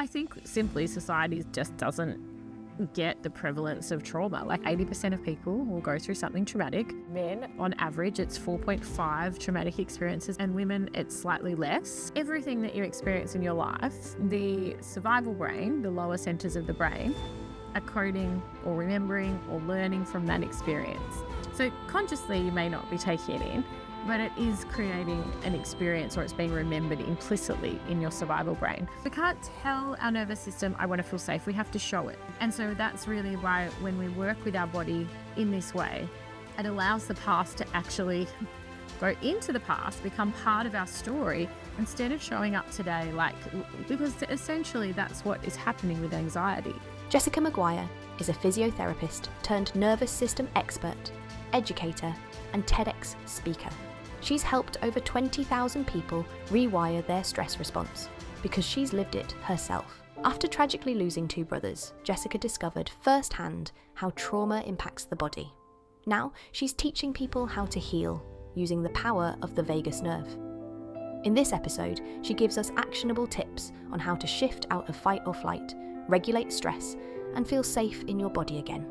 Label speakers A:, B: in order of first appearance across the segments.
A: I think simply society just doesn't get the prevalence of trauma. Like 80% of people will go through something traumatic. Men, on average, it's 4.5 traumatic experiences, and women, it's slightly less. Everything that you experience in your life, the survival brain, the lower centers of the brain, are coding or remembering or learning from that experience. So consciously, you may not be taking it in, but it is creating an experience, or it's being remembered implicitly in your survival brain. We can't tell our nervous system, I want to feel safe. We have to show it. And so that's really why when we work with our body in this way, it allows the past to actually go into the past, become part of our story, instead of showing up today, because essentially that's what is happening with anxiety.
B: Jessica Maguire is a physiotherapist turned nervous system expert, educator, and TEDx speaker. She's helped over 20,000 people rewire their stress response because she's lived it herself. After tragically losing 2 brothers, Jessica discovered firsthand how trauma impacts the body. Now she's teaching people how to heal using the power of the vagus nerve. In this episode, she gives us actionable tips on how to shift out of fight or flight, regulate stress, and feel safe in your body again.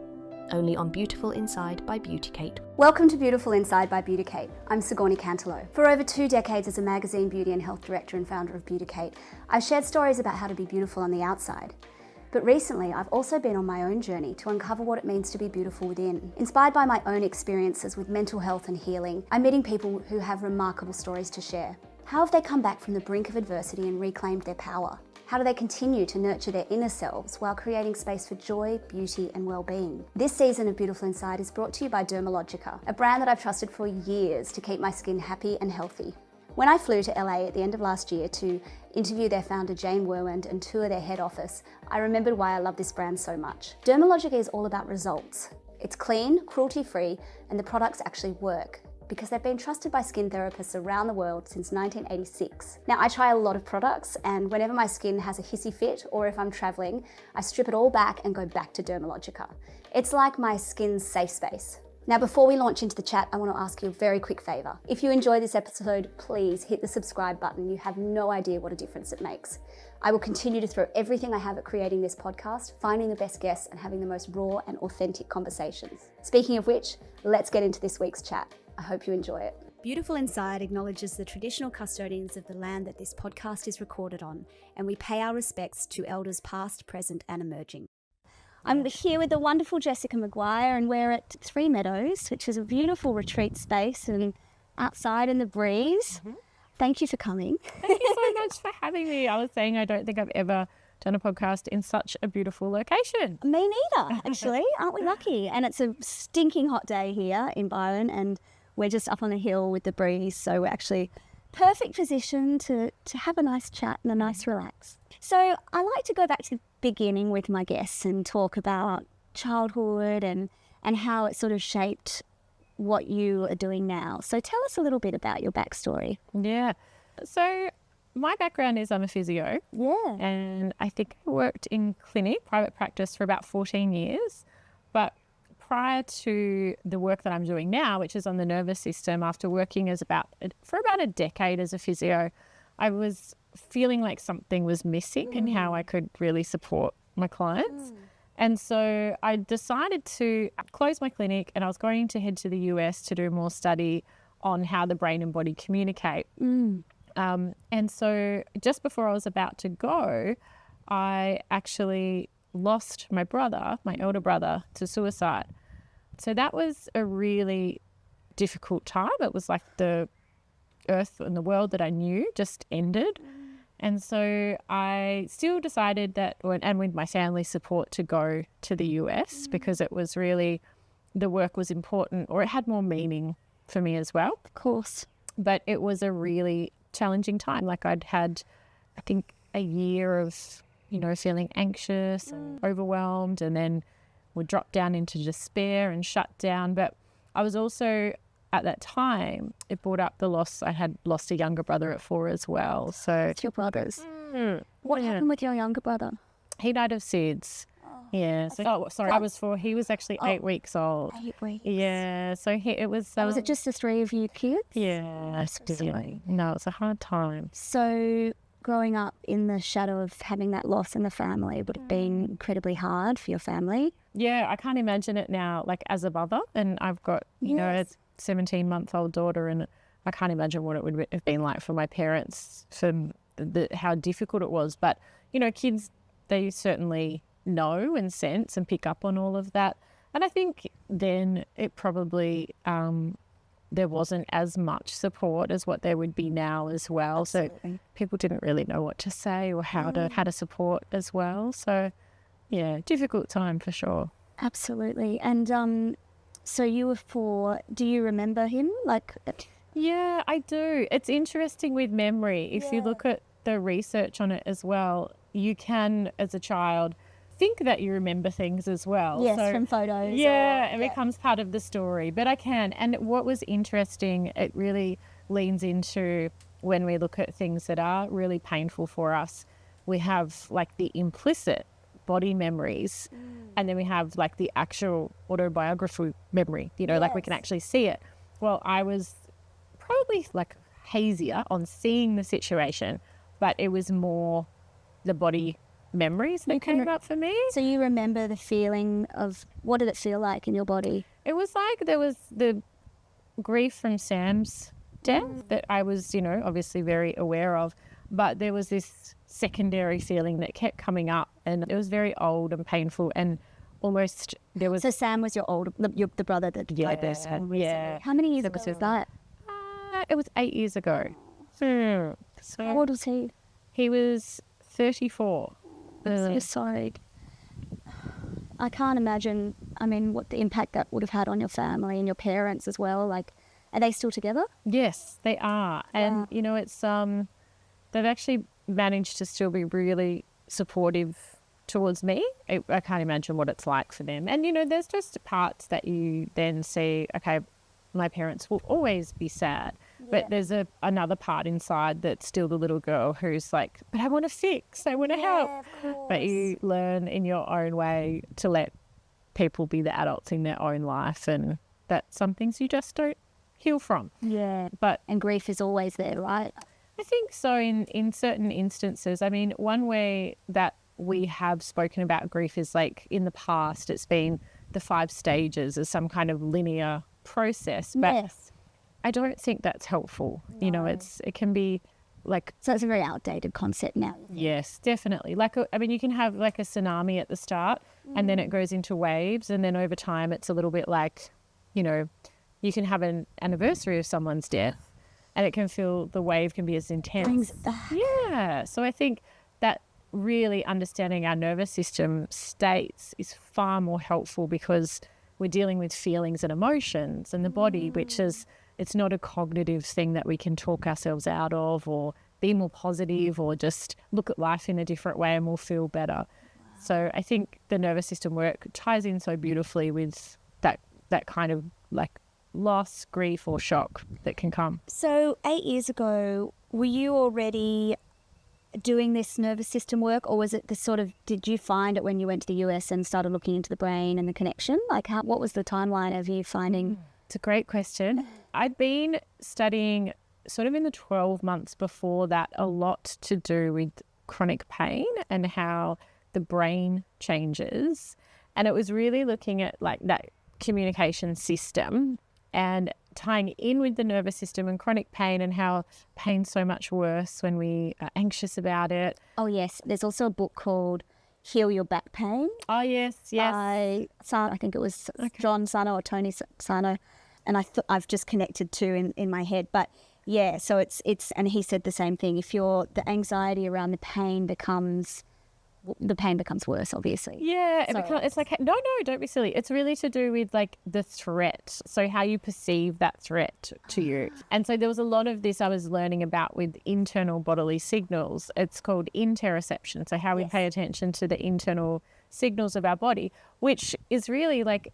B: Only on Beautiful Inside by Beauty Kate.
C: Welcome to Beautiful Inside by Beauty Kate. I'm Sigourney Cantelo. For over 2 decades as a magazine beauty and health director and founder of Beauty Kate, I've shared stories about how to be beautiful on the outside. But recently, I've also been on my own journey to uncover what it means to be beautiful within. Inspired by my own experiences with mental health and healing, I'm meeting people who have remarkable stories to share. How have they come back from the brink of adversity and reclaimed their power? How do they continue to nurture their inner selves while creating space for joy, beauty, and well-being? This season of Beautiful Inside is brought to you by Dermalogica, a brand that I've trusted for years to keep my skin happy and healthy. When I flew to LA at the end of last year to interview their founder Jane Werland and tour their head office, I remembered why I love this brand so much. Dermalogica is all about results. It's clean, cruelty-free, and the products actually work, because they've been trusted by skin therapists around the world since 1986. Now, I try a lot of products, and whenever my skin has a hissy fit, or if I'm traveling, I strip it all back and go back to Dermalogica. It's like my skin's safe space. Now, before we launch into the chat, I want to ask you a very quick favor. If you enjoy this episode, please hit the subscribe button. You have no idea what a difference it makes. I will continue to throw everything I have at creating this podcast, finding the best guests, and having the most raw and authentic conversations. Speaking of which, let's get into this week's chat. I hope you enjoy it.
D: Beautiful Inside acknowledges the traditional custodians of the land that this podcast is recorded on, and we pay our respects to elders past, present, and emerging. I'm here with the wonderful Jessica Maguire, and we're at Three Meadows, which is a beautiful retreat space and outside in the breeze. Mm-hmm. Thank you for coming.
A: Thank you so much for having me. I was saying I don't think I've ever done a podcast in such a beautiful location.
D: Me neither, actually. Aren't we lucky? And it's a stinking hot day here in Byron, and we're just up on a hill with the breeze, so we're actually perfect position to have a nice chat and a nice relax. So I like to go back to the beginning with my guests and talk about childhood and how it sort of shaped what you are doing now. So tell us a little bit about your backstory.
A: Yeah. So my background is I'm a physio.
D: Yeah.
A: And I think I worked in clinic, private practice for about 14 years. But prior to the work that I'm doing now, which is on the nervous system, after working for about a decade as a physio, I was feeling like something was missing in how I could really support my clients. And so I decided to close my clinic, and I was going to head to the US to do more study on how the brain and body communicate. And so just before I was about to go, I actually lost my brother, my elder brother, to suicide. So that was a really difficult time. It was like the earth and the world that I knew just ended. And so I still decided that, and with my family's support, to go to the US because it was really, the work was important, or it had more meaning for me as well.
D: Of course.
A: But it was a really challenging time. Like I'd had, I think, a year of, feeling anxious and overwhelmed, and then would drop down into despair and shut down. But I was also, at that time, it brought up the loss. I had lost a younger brother at 4 as well. So
D: it's your brothers. What happened with your younger brother?
A: He died of SIDS. Yeah. So, I was 4. He was actually 8 weeks old.
D: 8 weeks.
A: Yeah. So it was.
D: Was it just the 3 of you kids?
A: Yeah. No, it's a hard time.
D: So growing up in the shadow of having that loss in the family would have been incredibly hard for your family.
A: Yeah, I can't imagine it now, like as a mother, and I've got, you know, a 17-month-old daughter, and I can't imagine what it would have been like for my parents, for how difficult it was. But, you know, kids, they certainly know and sense and pick up on all of that. And I think then it probably, there wasn't as much support as what there would be now as well. Absolutely. So people didn't really know what to say or how to support as well. So yeah, difficult time for sure.
D: Absolutely. And so you were 4. Do you remember him?
A: Yeah, I do. It's interesting with memory. If you look at the research on it as well, you can, as a child, think that you remember things as well.
D: Yes, so, from photos.
A: Yeah, it becomes part of the story. But I can. And what was interesting, it really leans into when we look at things that are really painful for us, we have like the implicit body memories, and then we have like the actual autobiographical memory, you know, like we can actually see it. Well, I was probably like hazier on seeing the situation, but it was more the body memories that came up for me.
D: So you remember the feeling of, what did it feel like in your body?
A: It was like there was the grief from Sam's death that I was, you know, obviously very aware of, but there was this secondary feeling that kept coming up, and it was very old and painful, and almost there was...
D: So Sam was the brother that died there.
A: Yeah.
D: How many years ago was that?
A: It was 8 years ago. So
D: how old was he?
A: He was 34.
D: So sorry. I can't imagine, I mean, what the impact that would have had on your family and your parents as well. Like, are they still together?
A: Yes, they are. And, you know, it's they've actually managed to still be really supportive towards me. I can't imagine what it's like for them. And, you know, there's just parts that you then see, okay, my parents will always be sad. But there's another part inside that's still the little girl who's like, but I want to fix, I want to help. But you learn in your own way to let people be the adults in their own life, and that some things you just don't heal from.
D: Yeah.
A: But
D: and grief is always there, right?
A: I think so in certain instances. I mean, one way that we have spoken about grief is like in the past, it's been the 5 stages as some kind of linear process. But I don't think that's helpful. No. You know, it can be like...
D: So it's a very outdated concept now.
A: Yes, definitely. Like, I mean, you can have like a tsunami at the start and then it goes into waves, and then over time it's a little bit like, you know, you can have an anniversary of someone's death and it can feel, the wave can be as intense.
D: Brings it back.
A: Yeah. So I think that really understanding our nervous system states is far more helpful, because we're dealing with feelings and emotions, and the body, which is... It's not a cognitive thing that we can talk ourselves out of or be more positive or just look at life in a different way and we'll feel better. Wow. So I think the nervous system work ties in so beautifully with that kind of like loss, grief or shock that can come.
D: So 8 years ago, were you already doing this nervous system work, or was it the sort of, did you find it when you went to the US and started looking into the brain and the connection? Like what was the timeline of you finding...
A: It's a great question. I'd been studying sort of in the 12 months before that a lot to do with chronic pain and how the brain changes. And it was really looking at like that communication system and tying in with the nervous system and chronic pain, and how pain's so much worse when we are anxious about it.
D: Oh, yes. There's also a book called Heal Your Back Pain.
A: Oh, yes.
D: I think it was John Sano or Tony Sano. And I've just connected two in my head. But yeah, so it's and he said the same thing. If the anxiety around the pain becomes worse, obviously.
A: Yeah, it's like, no, don't be silly. It's really to do with like the threat. So how you perceive that threat to you. And so there was a lot of this I was learning about with internal bodily signals. It's called interoception. So how we pay attention to the internal signals of our body, which is really like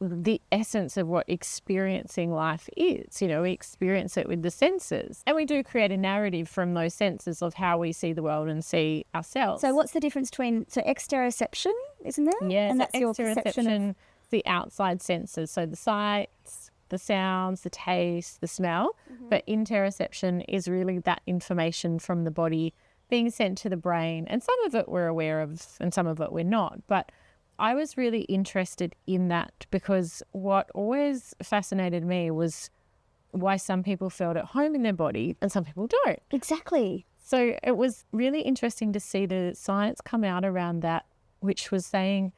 A: the essence of what experiencing life is. You know, we experience it with the senses, and we do create a narrative from those senses of how we see the world and see ourselves.
D: So what's the difference between, so exteroception, isn't there?
A: Yeah,
D: and
A: so
D: that's your perception of...
A: the outside senses, so the sights, the sounds, the taste, the smell. But interoception is really that information from the body being sent to the brain. And some of it we're aware of and some of it we're not. But I was really interested in that because what always fascinated me was why some people felt at home in their body and some people don't.
D: Exactly.
A: So it was really interesting to see the science come out around that, which was saying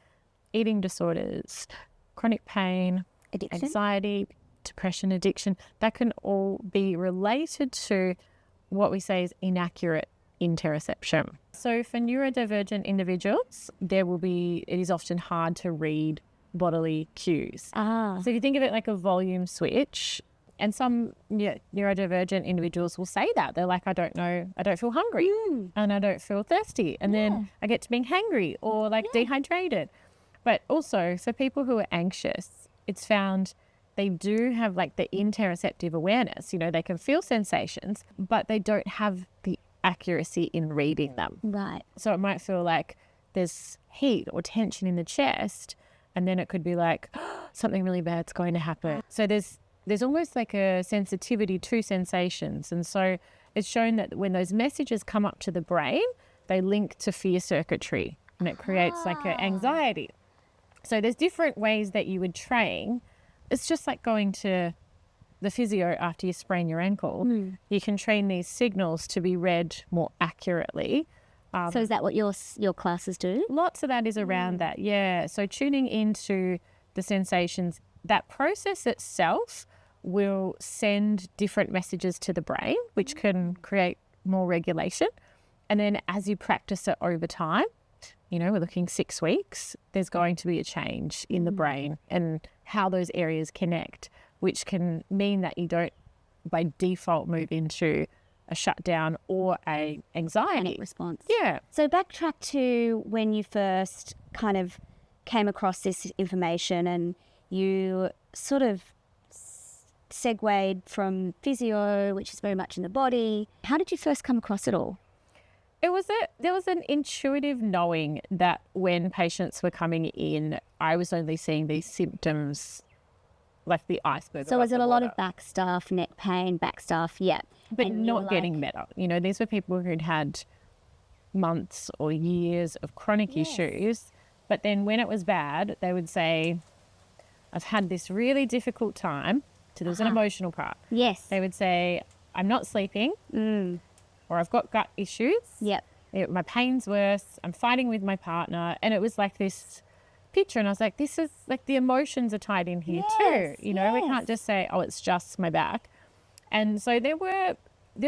A: eating disorders, chronic pain,
D: Addiction.
A: anxiety, depression, addiction, that can all be related to what we say is inaccurate interoception. So for neurodivergent individuals, it is often hard to read bodily cues. So if you think of it like a volume switch, and some neurodivergent individuals will say that. They're like, I don't know, I don't feel hungry and I don't feel thirsty. And then I get to being hangry or like dehydrated. But also for people who are anxious, it's found they do have like the interoceptive awareness. They can feel sensations, but they don't have the accuracy in reading them.
D: Right.
A: So it might feel like there's heat or tension in the chest, and then it could be like something really bad's going to happen. So there's almost like a sensitivity to sensations. And so it's shown that when those messages come up to the brain, they link to fear circuitry and it creates like an anxiety. So there's different ways that you would train. It's just like going to the physio after you sprain your ankle. You can train these signals to be read more accurately.
D: So is that what your classes do?
A: Lots of that is around that, yeah. So tuning into the sensations, that process itself will send different messages to the brain, which can create more regulation. And then as you practice it over time, we're looking 6 weeks, there's going to be a change in the brain and how those areas connect, which can mean that you don't by default move into a shutdown or a anxiety
D: Panic response.
A: Yeah.
D: So backtrack to when you first kind of came across this information and you sort of segued from physio, which is very much in the body. How did you first come across it all?
A: There was an intuitive knowing that when patients were coming in, I was only seeing these symptoms like the iceberg.
D: So was it a lot of back stuff, neck pain, back stuff? Yeah.
A: But
D: And
A: not
D: you're
A: getting better. These were people who'd had months or years of chronic issues. But then when it was bad, they would say, I've had this really difficult time. So there was an emotional part.
D: Yes.
A: They would say, I'm not sleeping or I've got gut issues.
D: Yep.
A: My pain's worse. I'm fighting with my partner. And it was like this picture. And I was like, this is like the emotions are tied in here too. We can't just say, oh, it's just my back. And so there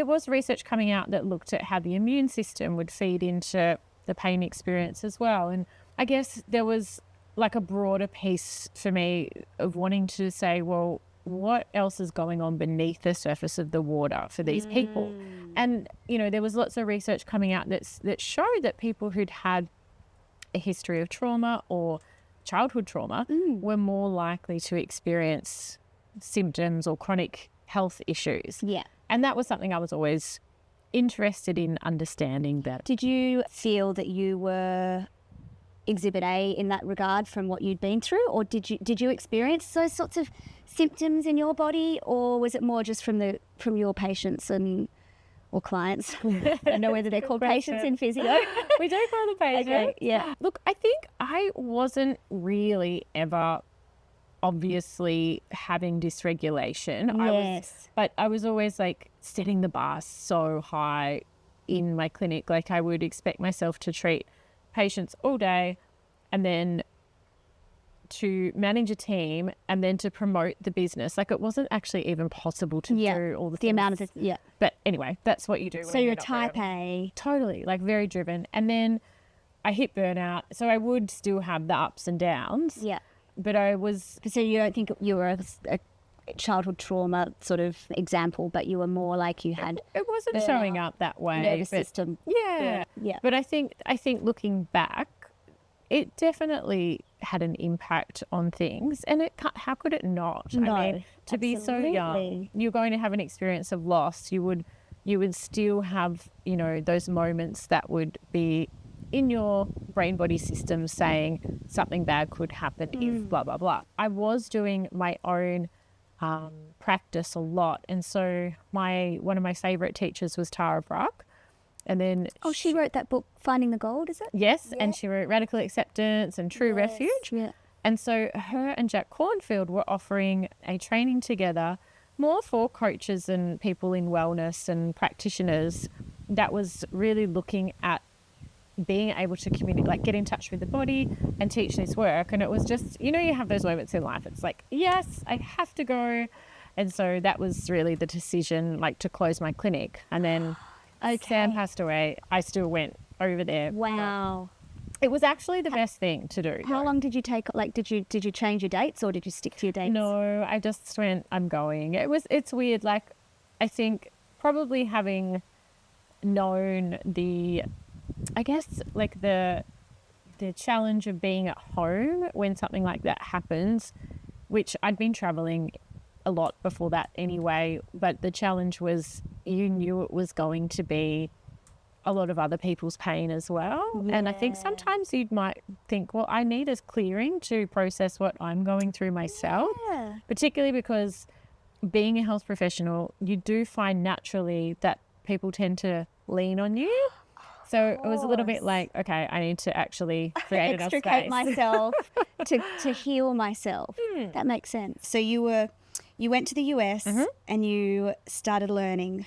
A: was research coming out that looked at how the immune system would feed into the pain experience as well. And I guess there was like a broader piece for me of wanting to say, well, what else is going on beneath the surface of the water for these people? And, there was lots of research coming out that showed that people who'd had a history of trauma or childhood trauma were more likely to experience symptoms or chronic health issues.
D: Yeah.
A: And that was something I was always interested in understanding better.
D: Did you feel that you were Exhibit A in that regard from what you'd been through, or did you experience those sorts of symptoms in your body, or was it more just from your patients or clients? I don't know whether they're called patients in physio.
A: We do call them patients.
D: Okay, yeah.
A: Look, I think I wasn't really ever obviously having dysregulation. But I was always like setting the bar so high in my clinic. Like I would expect myself to treat patients all day and then to manage a team and then to promote the business. Like it wasn't actually even possible to do all the things.
D: amount of it. Yeah.
A: But anyway, that's what you do.
D: So you're type A.
A: Totally, like very driven. And then I hit burnout. So I would still have the ups and downs.
D: Yeah.
A: But I was...
D: So you don't think you were a childhood trauma sort of example, but you were more like you had...
A: It wasn't showing up that way.
D: Nervous system.
A: Yeah.
D: Yeah.
A: But I think looking back, it definitely had an impact on things. And how could it not?
D: No,
A: I mean, to be so young, you're going to have an experience of loss. You would still have, those moments that would be in your brain body system saying something bad could happen if blah, blah, blah. I was doing my own practice a lot. And so one of my favourite teachers was Tara Brach. And then
D: she wrote that book, Finding the Gold, is it?
A: Yes, and she wrote Radical Acceptance and True Refuge.
D: Yeah.
A: And so her and Jack Cornfield were offering a training together more for coaches and people in wellness and practitioners that was really looking at being able to communicate, like get in touch with the body and teach this work. And it was just, you have those moments in life. It's like, yes, I have to go. And so that was really the decision, like to close my clinic. And then Sam passed away. I still went over there.
D: Wow.
A: It was actually the best thing to do.
D: How long did you take? Like, did you change your dates or did you stick to your dates?
A: No, I just went, I'm going. It's weird. Like, I think probably having known the challenge of being at home when something like that happens, which I'd been traveling a lot before that anyway, but the challenge was you knew it was going to be a lot of other people's pain as well. Yeah. And I think sometimes you might think, well, I need a clearing to process what I'm going through myself, particularly because being a health professional, you do find naturally that people tend to lean on you. So it was a little bit like, okay, I need to actually create enough space.
D: Extricate myself to heal myself. That makes sense. So you went to the US and you started learning.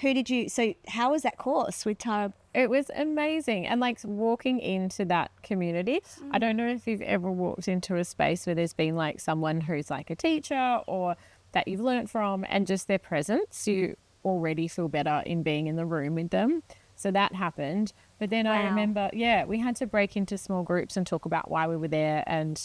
D: How was that course with Tara?
A: It was amazing. And like walking into that community, I don't know if you've ever walked into a space where there's been like someone who's like a teacher or that you've learned from, and just their presence, you already feel better in being in the room with them. So that happened. But then I remember, we had to break into small groups and talk about why we were there. And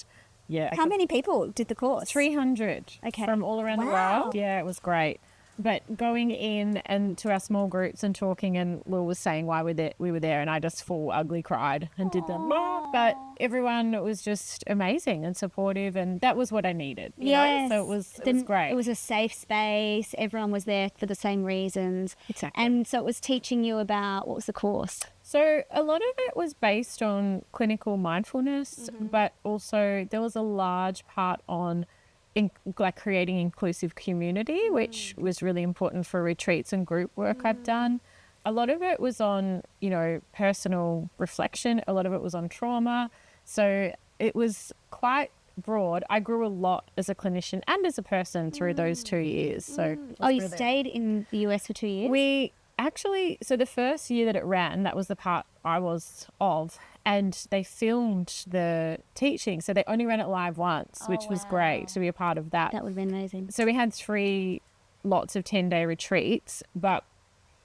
D: how many people did the course?
A: 300 from all around the world. Yeah, it was great. But going in and to our small groups and talking, and Lil was saying why we were there, and I just full ugly cried and did them. But everyone was just amazing and supportive, and that was what I needed.
D: Yes.
A: So it was great.
D: It was a safe space. Everyone was there for the same reasons.
A: Exactly.
D: And so it was teaching you about, what was the course?
A: So a lot of it was based on clinical mindfulness, but also there was a large part on creating inclusive community, which was really important for retreats and group work I've done. A lot of it was on, personal reflection. A lot of it was on trauma. So it was quite broad. I grew a lot as a clinician and as a person through those 2 years. So
D: you stayed in the US for 2 years?
A: We actually, so the first year that it ran, that was the part I was of, and they filmed the teaching. So they only ran it live once, which was great to be a part of that.
D: That would have been amazing.
A: So we had 3 lots of 10-day retreats, but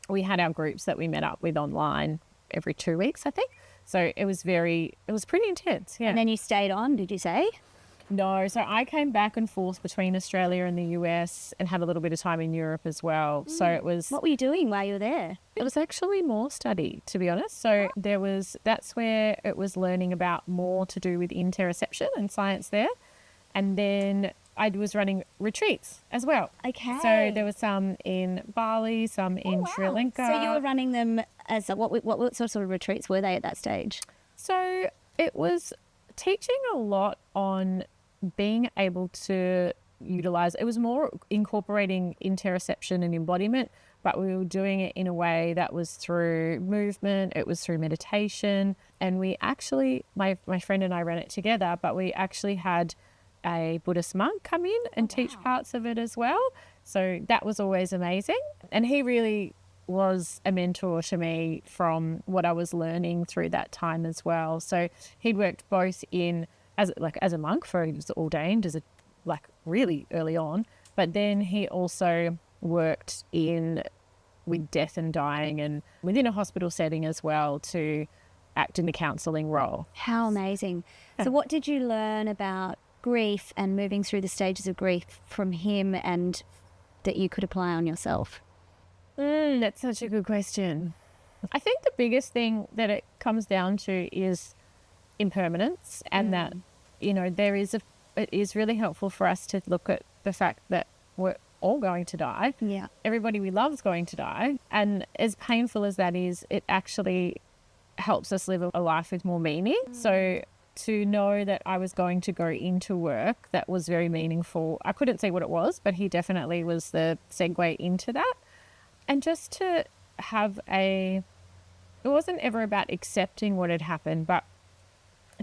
A: we had our groups that we met up with online every 2 weeks, I think. So it was pretty intense. Yeah.
D: And then you stayed on, did you say?
A: No, so I came back and forth between Australia and the US and had a little bit of time in Europe as well. So it was...
D: What were you doing while you were there?
A: It was actually more study, to be honest. So that's where it was learning about more to do with interoception and science there. And then I was running retreats as well.
D: Okay.
A: So there was some in Bali, some in Sri Lanka.
D: So you were running them as what sort of retreats were they at that stage?
A: So it was teaching a lot on being able to utilize, it was more incorporating interoception and embodiment, but we were doing it in a way that was through movement, it was through meditation. And we actually, my friend and I ran it together, but we actually had a Buddhist monk come in and teach parts of it as well. So that was always amazing. And he really was a mentor to me from what I was learning through that time as well. So he'd worked both as a monk, he was ordained as really early on, but then he also worked with death and dying and within a hospital setting as well to act in the counselling role.
D: How amazing. So what did you learn about grief and moving through the stages of grief from him and that you could apply on yourself?
A: That's such a good question. I think the biggest thing that it comes down to is impermanence, and that it is really helpful for us to look at the fact that we're all going to die.
D: Yeah.
A: Everybody we love is going to die. And as painful as that is, it actually helps us live a life with more meaning. So to know that I was going to go into work that was very meaningful. I couldn't say what it was, but he definitely was the segue into that. And just to have it wasn't ever about accepting what had happened, but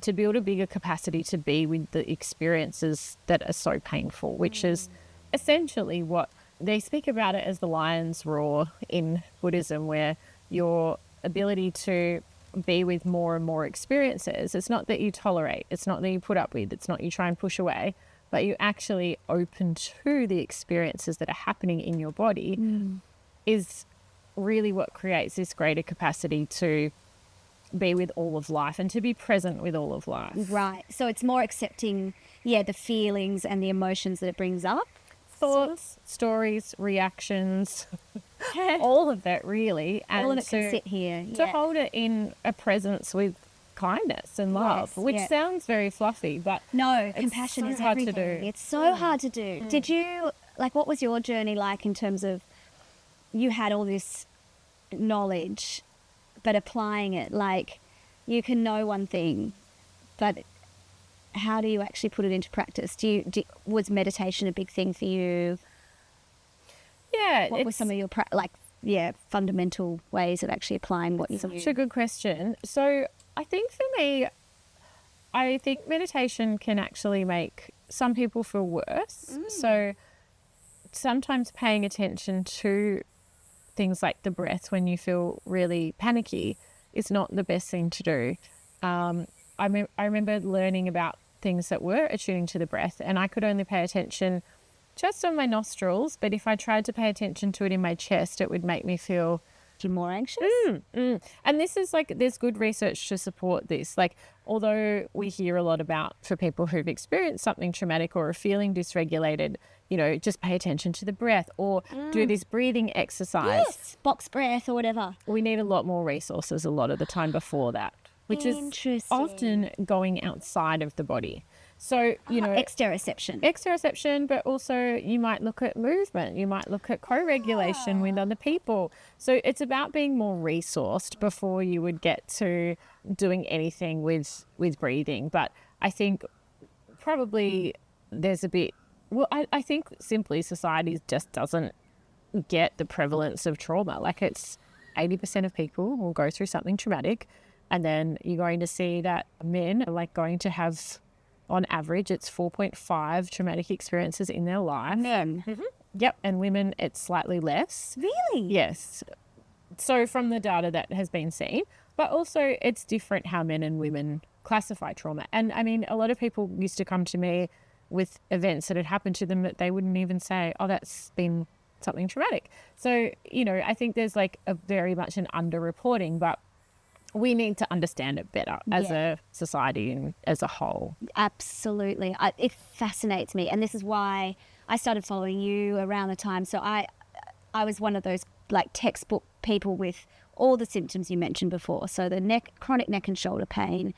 A: to build a bigger capacity to be with the experiences that are so painful, which is essentially what they speak about it as the lion's roar in Buddhism, where your ability to be with more and more experiences, it's not that you tolerate, it's not that you put up with, it's not you try and push away, but you actually open to the experiences that are happening in your body is really what creates this greater capacity to be with all of life and to be present with all of life.
D: Right. So it's more accepting, the feelings and the emotions that it brings up.
A: Thoughts, stories, reactions, all of that really. And
D: all of it can sit here.
A: To hold it in a presence with kindness and love, which sounds very fluffy, but
D: no, compassion is
A: hard
D: everything.
A: to do.
D: It's so hard to do. Did you, what was your journey like in terms of you had all this knowledge, but applying it, you can know one thing, but how do you actually put it into practice? Was meditation a big thing for you?
A: Yeah.
D: What were some of your fundamental ways of actually applying what you knew?
A: Such a good question. So I think for me, I think meditation can actually make some people feel worse. So sometimes paying attention to things like the breath when you feel really panicky is not the best thing to do. I remember learning about things that were attuning to the breath, and I could only pay attention just on my nostrils, but if I tried to pay attention to it in my chest, it would make me feel
D: more anxious.
A: And this is there's good research to support this. Although we hear a lot about, for people who've experienced something traumatic or are feeling dysregulated, just pay attention to the breath or do this breathing exercise.
D: Yes, box breath or whatever.
A: We need a lot more resources a lot of the time before that, which is often going outside of the body. So, exteroception, but also you might look at movement, you might look at co-regulation with other people. So it's about being more resourced before you would get to doing anything with breathing. But I think probably there's a bit, I think simply society just doesn't get the prevalence of trauma. It's 80% of people will go through something traumatic, and then you're going to see that men are going to have, on average, it's 4.5 traumatic experiences in their life.
D: Men?
A: Yep. And women, it's slightly less.
D: Really?
A: Yes. So from the data that has been seen, but also it's different how men and women classify trauma. And I mean, a lot of people used to come to me with events that had happened to them that they wouldn't even say, oh, that's been something traumatic. So, I think there's a very much an underreporting, but we need to understand it better as a society and as a whole.
D: Absolutely. It fascinates me. And this is why I started following you around the time. So I was one of those textbook people with all the symptoms you mentioned before. So the chronic neck and shoulder pain,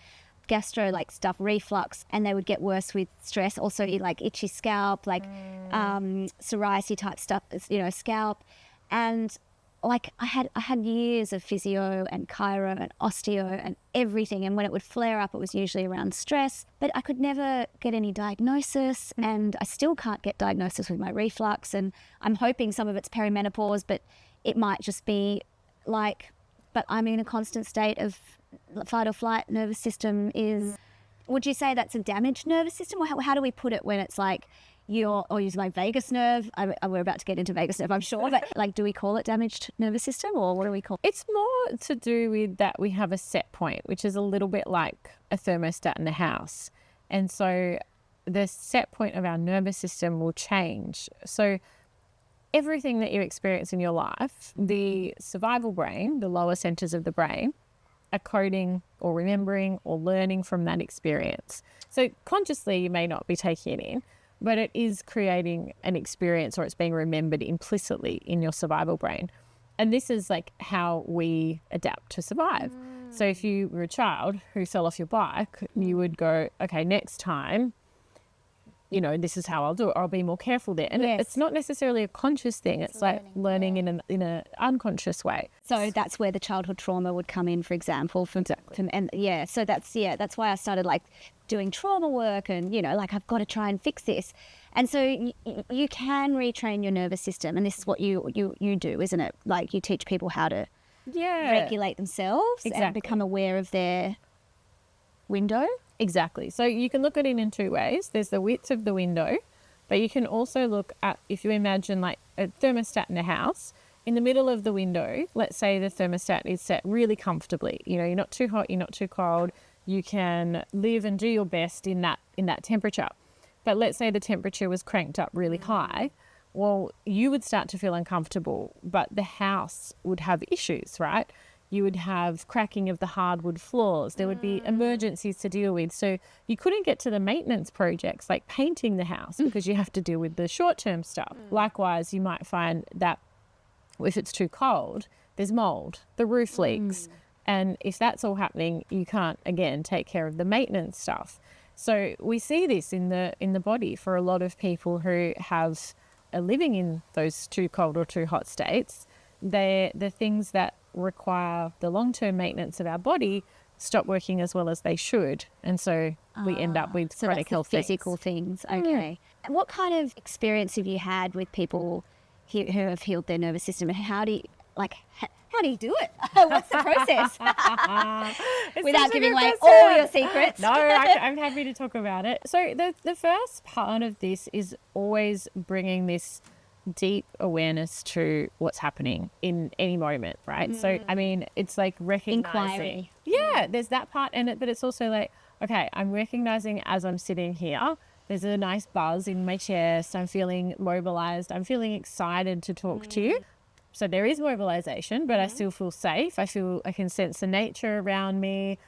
D: gastro stuff, reflux, and they would get worse with stress. Also itchy scalp, psoriasis type stuff, scalp. And I had years of physio and chiro and osteo and everything. And when it would flare up, it was usually around stress. But I could never get any diagnosis, and I still can't get diagnosis with my reflux. And I'm hoping some of it's perimenopause, but it might just be but I'm in a constant state of fight or flight. Nervous system is, would you say that's a damaged nervous system? Or how do we put it when it's or use my vagus nerve? We're about to get into vagus nerve, I'm sure. But do we call it damaged nervous system, or what do we call it?
A: It's more to do with that we have a set point, which is a little bit like a thermostat in a house. And so the set point of our nervous system will change. So everything that you experience in your life, the survival brain, the lower centers of the brain, are coding or remembering or learning from that experience. So consciously you may not be taking it in, but it is creating an experience, or it's being remembered implicitly in your survival brain. And this is how we adapt to survive. So if you were a child who fell off your bike, you would go, okay, next time you know, this is how I'll do it, or I'll be more careful there. And
D: Yes.
A: it's not necessarily a conscious thing. It's like learning in an unconscious way.
D: So that's where the childhood trauma would come in, for example. So that's why I started like doing trauma work and, you know, like I've got to try and fix this. And so you can retrain your nervous system, and this is what you do, isn't it? Like you teach people how to regulate themselves and become aware of their window.
A: Exactly. So you can look at it in two ways. There's the width of the window, but you can also look at, if you imagine like a thermostat in a house, in the middle of the window, let's say the thermostat is set really comfortably. You know, you're not too hot, you're not too cold. You can live and do your best in that temperature. But let's say the temperature was cranked up really high. Well, you would start to feel uncomfortable, but the house would have issues, right? You would have cracking of the hardwood floors. There would be emergencies to deal with. So you couldn't get to the maintenance projects like painting the house because you have to deal with the short-term stuff. Likewise, you might find that if it's too cold, there's mold, the roof leaks. And if that's all happening, you can't, again, take care of the maintenance stuff. So we see this in the body for a lot of people who are living in those too cold or too hot states. The things that require the long-term maintenance of our body stop working as well as they should, and so we end up with chronic health
D: physical things. Okay. And what kind of experience have you had with people who have healed their nervous system, and how do you do it? What's the process? Without giving away all your secrets.
A: No, I'm happy to talk about it. So the first part of this is always bringing this deep awareness to what's happening in any moment, right? So, I mean, it's like recognizing.
D: Inquiry.
A: Yeah, there's that part in it, but it's also like, okay, I'm recognizing as I'm sitting here, there's a nice buzz in my chest. I'm feeling mobilized. I'm feeling excited to talk to you. So there is mobilization, but I still feel safe. I can sense the nature around me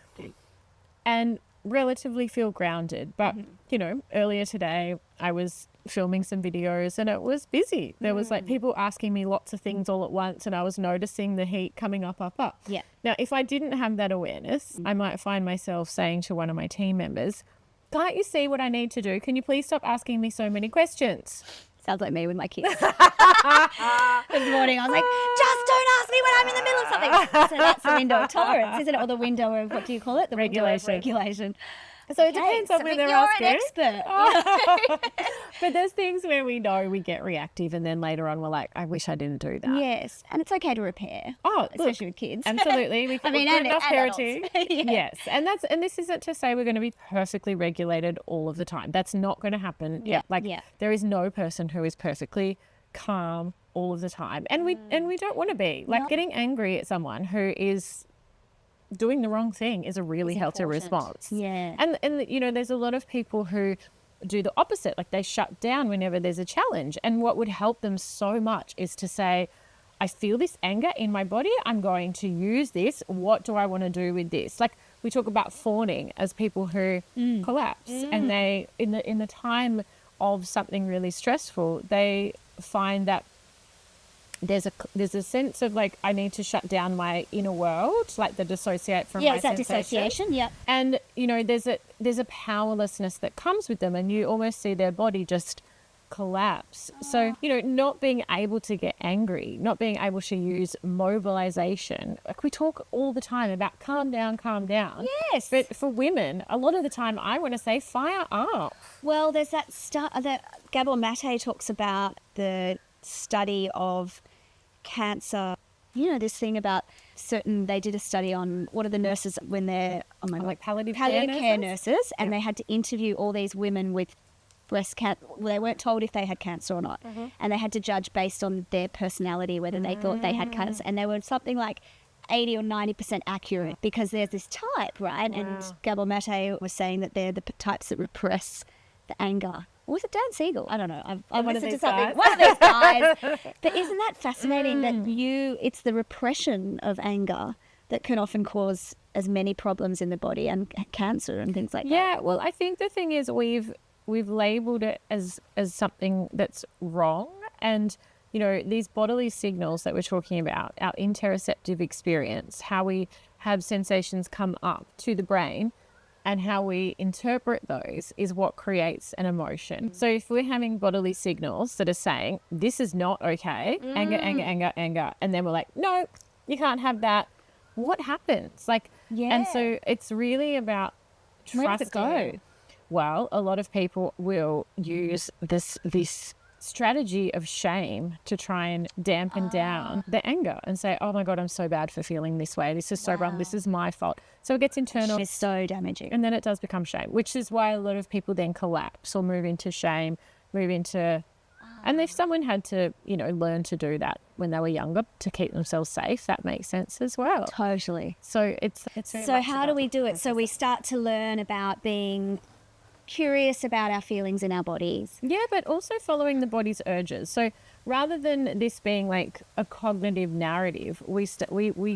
A: and relatively feel grounded. But, you know, earlier today I was filming some videos and it was busy. There was like people asking me lots of things all at once, and I was noticing the heat coming up.
D: Yeah.
A: Now, if I didn't have that awareness, I might find myself saying to one of my team members, "Can't you see what I need to do? Can you please stop asking me so many questions?"
D: Sounds like me with my kids. This morning I was like, just don't ask me when I'm in the middle of something. So that's the window of tolerance, isn't it? Or the window of, what do you call it? The regulation.
A: So it depends on where they're asking.
D: You're an expert.
A: But there's things where we know we get reactive, and then later on we're like, I wish I didn't do that.
D: Yes, and it's okay to repair.
A: Oh,
D: especially with kids.
A: Absolutely.
D: I mean,
A: and
D: enough
A: parenting.
D: Yeah.
A: Yes, and this isn't to say we're going to be perfectly regulated all of the time. That's not going to happen. There is no person who is perfectly calm all of the time, and we don't want to be. Like getting angry at someone who is doing the wrong thing is a really healthy response.
D: Yeah.
A: And you know, there's a lot of people who do the opposite, like they shut down whenever there's a challenge. And what would help them so much is to say, I feel this anger in my body. I'm going to use this. What do I want to do with this? Like we talk about fawning as people who collapse, and they in the time of something really stressful, they find that there's a sense of like, I need to shut down my inner world, like the dissociate from my
D: it's that
A: sensations.
D: dissociation. Yeah.
A: And you know, there's a powerlessness that comes with them, and you almost see their body just collapse. So, you know, not being able to get angry, not being able to use mobilization. Like we talk all the time about calm down.
D: Yes.
A: But for women, a lot of the time I want to say fire up.
D: Well, there's that Gabor Mate talks about the study of cancer. You know, this thing about they did a study on what are the nurses when they're,
A: Like palliative
D: care nurses, and they had to interview all these women with breast cancer. Well, they weren't told if they had cancer or not, and they had to judge based on their personality whether they thought they had cancer, and they were something like 80 or 90% accurate, because there's this type, right? And Gabor Mate was saying that they're the types that repress the anger. Or was it Dan Siegel? I don't know. I've listened to something. One of these guys. But isn't that fascinating that it's the repression of anger that can often cause as many problems in the body and cancer and things like that?
A: Yeah, well, I think the thing is we've labelled it as something that's wrong, and you know, these bodily signals that we're talking about, our interoceptive experience, how we have sensations come up to the brain, and how we interpret those is what creates an emotion. So if we're having bodily signals that are saying, this is not okay, anger, anger, anger, anger, and then we're like, no, you can't have that. What happens? Like, and so it's really about trusting.
D: Where does it go?
A: Well, a lot of people will use this strategy of shame to try and dampen down the anger and say, oh my God, I'm so bad for feeling this way. This is so wrong. This is my fault. So it gets internal.
D: It's so damaging.
A: And then it does become shame, which is why a lot of people then collapse or move into shame, and if someone had to, learn to do that when they were younger to keep themselves safe, that makes sense as well.
D: Totally.
A: So it's very
D: So
A: much
D: how
A: about
D: do we do it? So we start to learn about being curious about our feelings in our bodies.
A: Yeah, but also following the body's urges. So rather than this being like a cognitive narrative, we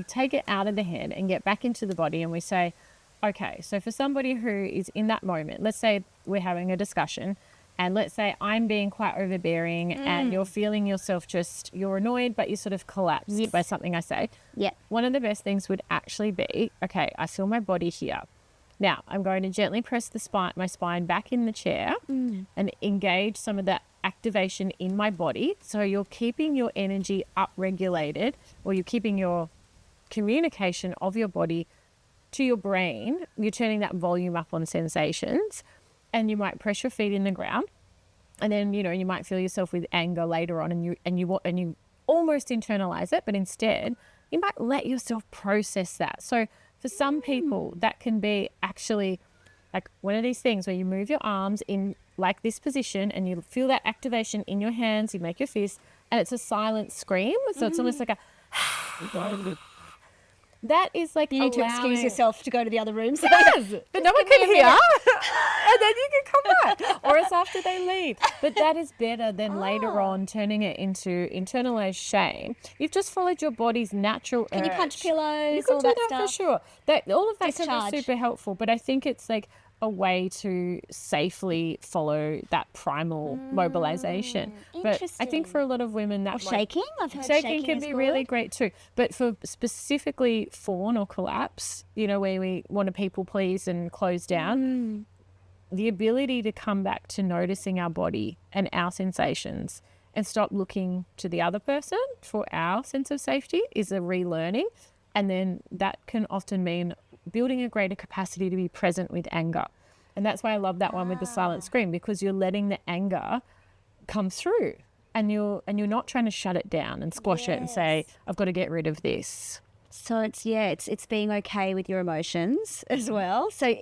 A: take it out of the head and get back into the body, and we say, okay, so for somebody who is in that moment, let's say we're having a discussion, and let's say I'm being quite overbearing and you're feeling yourself you're annoyed, but you sort of collapse by something I say.
D: Yeah.
A: One of the best things would actually be, okay, I feel my body here. Now, I'm going to gently press my spine back in the chair and engage some of that activation in my body. So you're keeping your energy upregulated, or you're keeping your communication of your body to your brain. You're turning that volume up on sensations, and you might press your feet in the ground. And then, you might feel yourself with anger later on, and you almost internalize it, but instead you might let yourself process that. So for some people, that can be actually like one of these things where you move your arms in like this position and you feel that activation in your hands, you make your fist, and it's a silent scream. So it's almost like a... That is like
D: You need to excuse yourself to go to the other room. So
A: yes, but no one can hear. And then you can come back. Or it's after they leave. But that is better than later on turning it into internalized shame. You've just followed your body's natural
D: Can you
A: urge.
D: punch pillows,
A: You can
D: all
A: do
D: that
A: that
D: stuff?
A: for sure. All of that can
D: Discharge.
A: be super helpful. But I think it's like a way to safely follow that primal mobilization. But I think for a lot of women that
D: Shaking? I've heard
A: shaking can
D: is
A: be
D: good.
A: really great too. But for specifically fawn or collapse, where we want to people please and close down, the ability to come back to noticing our body and our sensations and stop looking to the other person for our sense of safety is a relearning. And then that can often mean building a greater capacity to be present with anger. And that's why I love that one with the silent scream, because you're letting the anger come through, and you're not trying to shut it down and squash it and say, I've got to get rid of this.
D: So it's being okay with your emotions as well. So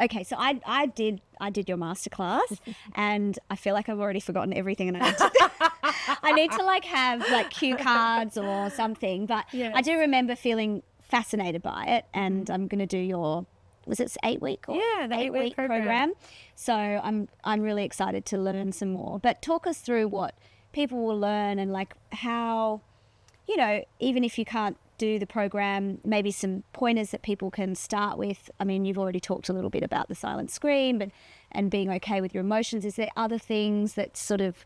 D: okay, so I did your masterclass, and I feel like I've already forgotten everything, and I need to like have like cue cards or something. But I do remember feeling fascinated by it, and I'm going to do your, was it 8-week? Or
A: The 8-week program.
D: So I'm really excited to learn some more. But talk us through what people will learn, and like how, even if you can't do the program, maybe some pointers that people can start with. I mean, you've already talked a little bit about the silent scream and being okay with your emotions. Is there other things that sort of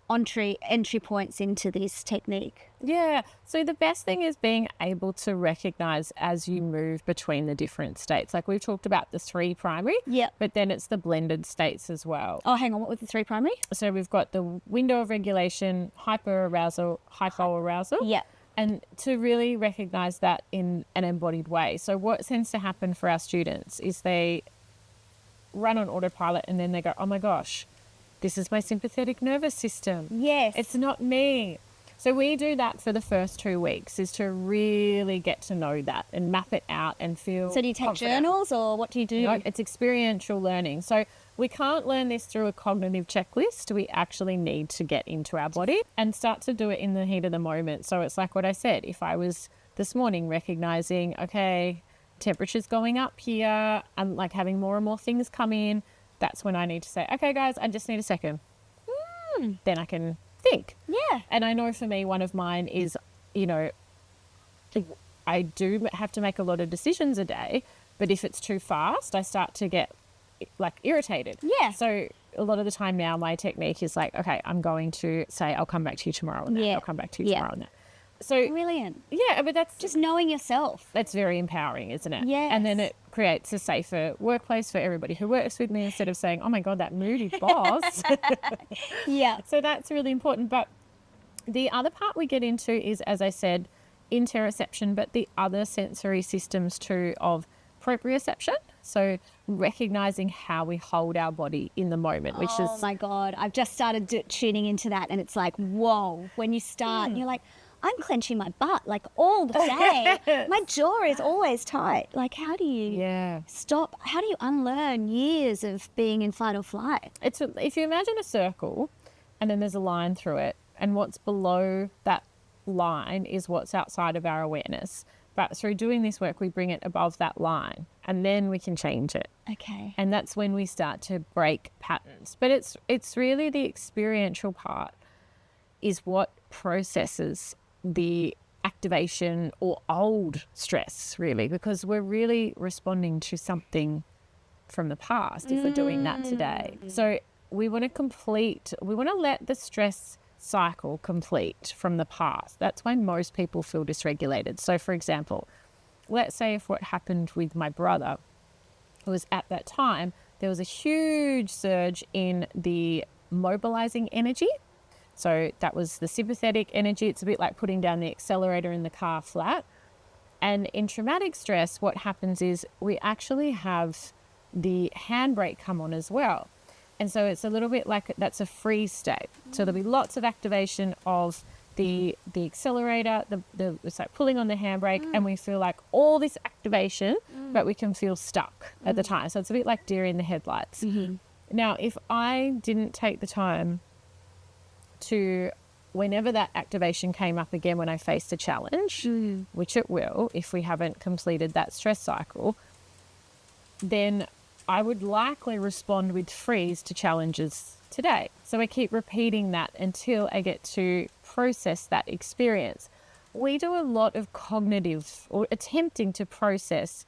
D: entry points into this technique?
A: Yeah. So the best thing is being able to recognize as you move between the different states. Like we've talked about the 3 primary, but then it's the blended states as well.
D: Oh, hang on. What were the 3 primary?
A: So we've got the window of regulation, hyperarousal, hypoarousal.
D: Yeah.
A: And to really recognize that in an embodied way. So what tends to happen for our students is they run on autopilot, and then they go, oh my gosh, this is my sympathetic nervous system.
D: Yes.
A: It's not me. So we do that for the first 2 weeks, is to really get to know that and map it out and feel
D: So do you take
A: confident.
D: journals, or what do you do?
A: No, it's experiential learning. So we can't learn this through a cognitive checklist. We actually need to get into our body and start to do it in the heat of the moment. So it's like what I said, if I was this morning recognizing, okay, temperature's going up here, I'm like having more and more things come in, that's when I need to say, okay, guys, I just need a second. Then I can think.
D: Yeah.
A: And I know for me, one of mine is, I do have to make a lot of decisions a day, but if it's too fast, I start to get like irritated.
D: Yeah.
A: So a lot of the time now, my technique is like, okay, I'm going to say, I'll come back to you tomorrow on that.
D: Yeah.
A: I'll come back to you tomorrow on that. So
D: Brilliant.
A: yeah, but that's
D: Just knowing yourself.
A: that's very empowering, isn't it?
D: Yes.
A: And then it creates a safer workplace for everybody who works with me, instead of saying, oh my God, that moody boss.
D: Yeah.
A: So that's really important. But the other part we get into is, as I said, interoception, but the other sensory systems too of proprioception. So recognizing how we hold our body in the moment, which
D: Oh
A: is
D: my God. I've just started tuning into that, and it's like, whoa, when you start and you're like, I'm clenching my butt like all the day. My jaw is always tight. Like, how do you stop? How do you unlearn years of being in fight or flight?
A: it's if you imagine a circle and then there's a line through it, and what's below that line is what's outside of our awareness. But through doing this work, we bring it above that line, and then we can change it.
D: Okay.
A: And that's when we start to break patterns. But it's really the experiential part is what processes the activation or old stress, really, because we're really responding to something from the past if we're doing that today. So we want to let the stress cycle complete from the past. That's why most people feel dysregulated. So for example, let's say if what happened with my brother was at that time, there was a huge surge in the mobilizing energy. So that was the sympathetic energy. It's a bit like putting down the accelerator in the car flat. And in traumatic stress, what happens is we actually have the handbrake come on as well. And so it's a little bit like that's a freeze state. So there'll be lots of activation of the accelerator, it's like pulling on the handbrake, and we feel like all this activation, but we can feel stuck at the time. So it's a bit like deer in the headlights. Now, if I didn't take the time to, whenever that activation came up again when I faced a challenge, which it will if we haven't completed that stress cycle, then I would likely respond with freeze to challenges today. So I keep repeating that until I get to process that experience. We do a lot of cognitive or attempting to process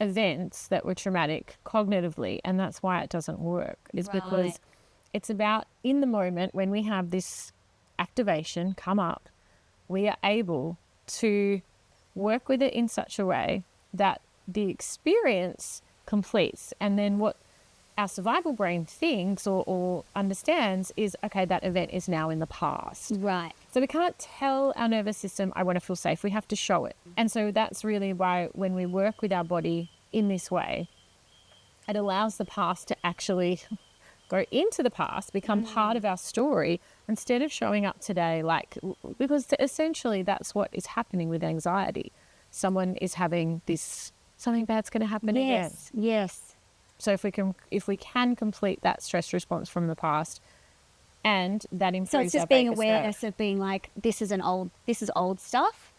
A: events that were traumatic cognitively, and that's why it doesn't work. It's because it's about in the moment when we have this activation come up, we are able to work with it in such a way that the experience completes. And then what our survival brain thinks or understands is, okay, that event is now in the past.
D: Right.
A: So we can't tell our nervous system, I want to feel safe. We have to show it. And so that's really why when we work with our body in this way, it allows the past to actually go into the past, become part of our story, instead of showing up today because essentially that's what is happening with anxiety. Someone is having this, something bad's going to happen again.
D: Yes.
A: So if we can complete that stress response from the past, and that improves
D: So it's just
A: our
D: being
A: vagus
D: awareness
A: nerve.
D: of being like, this is old stuff.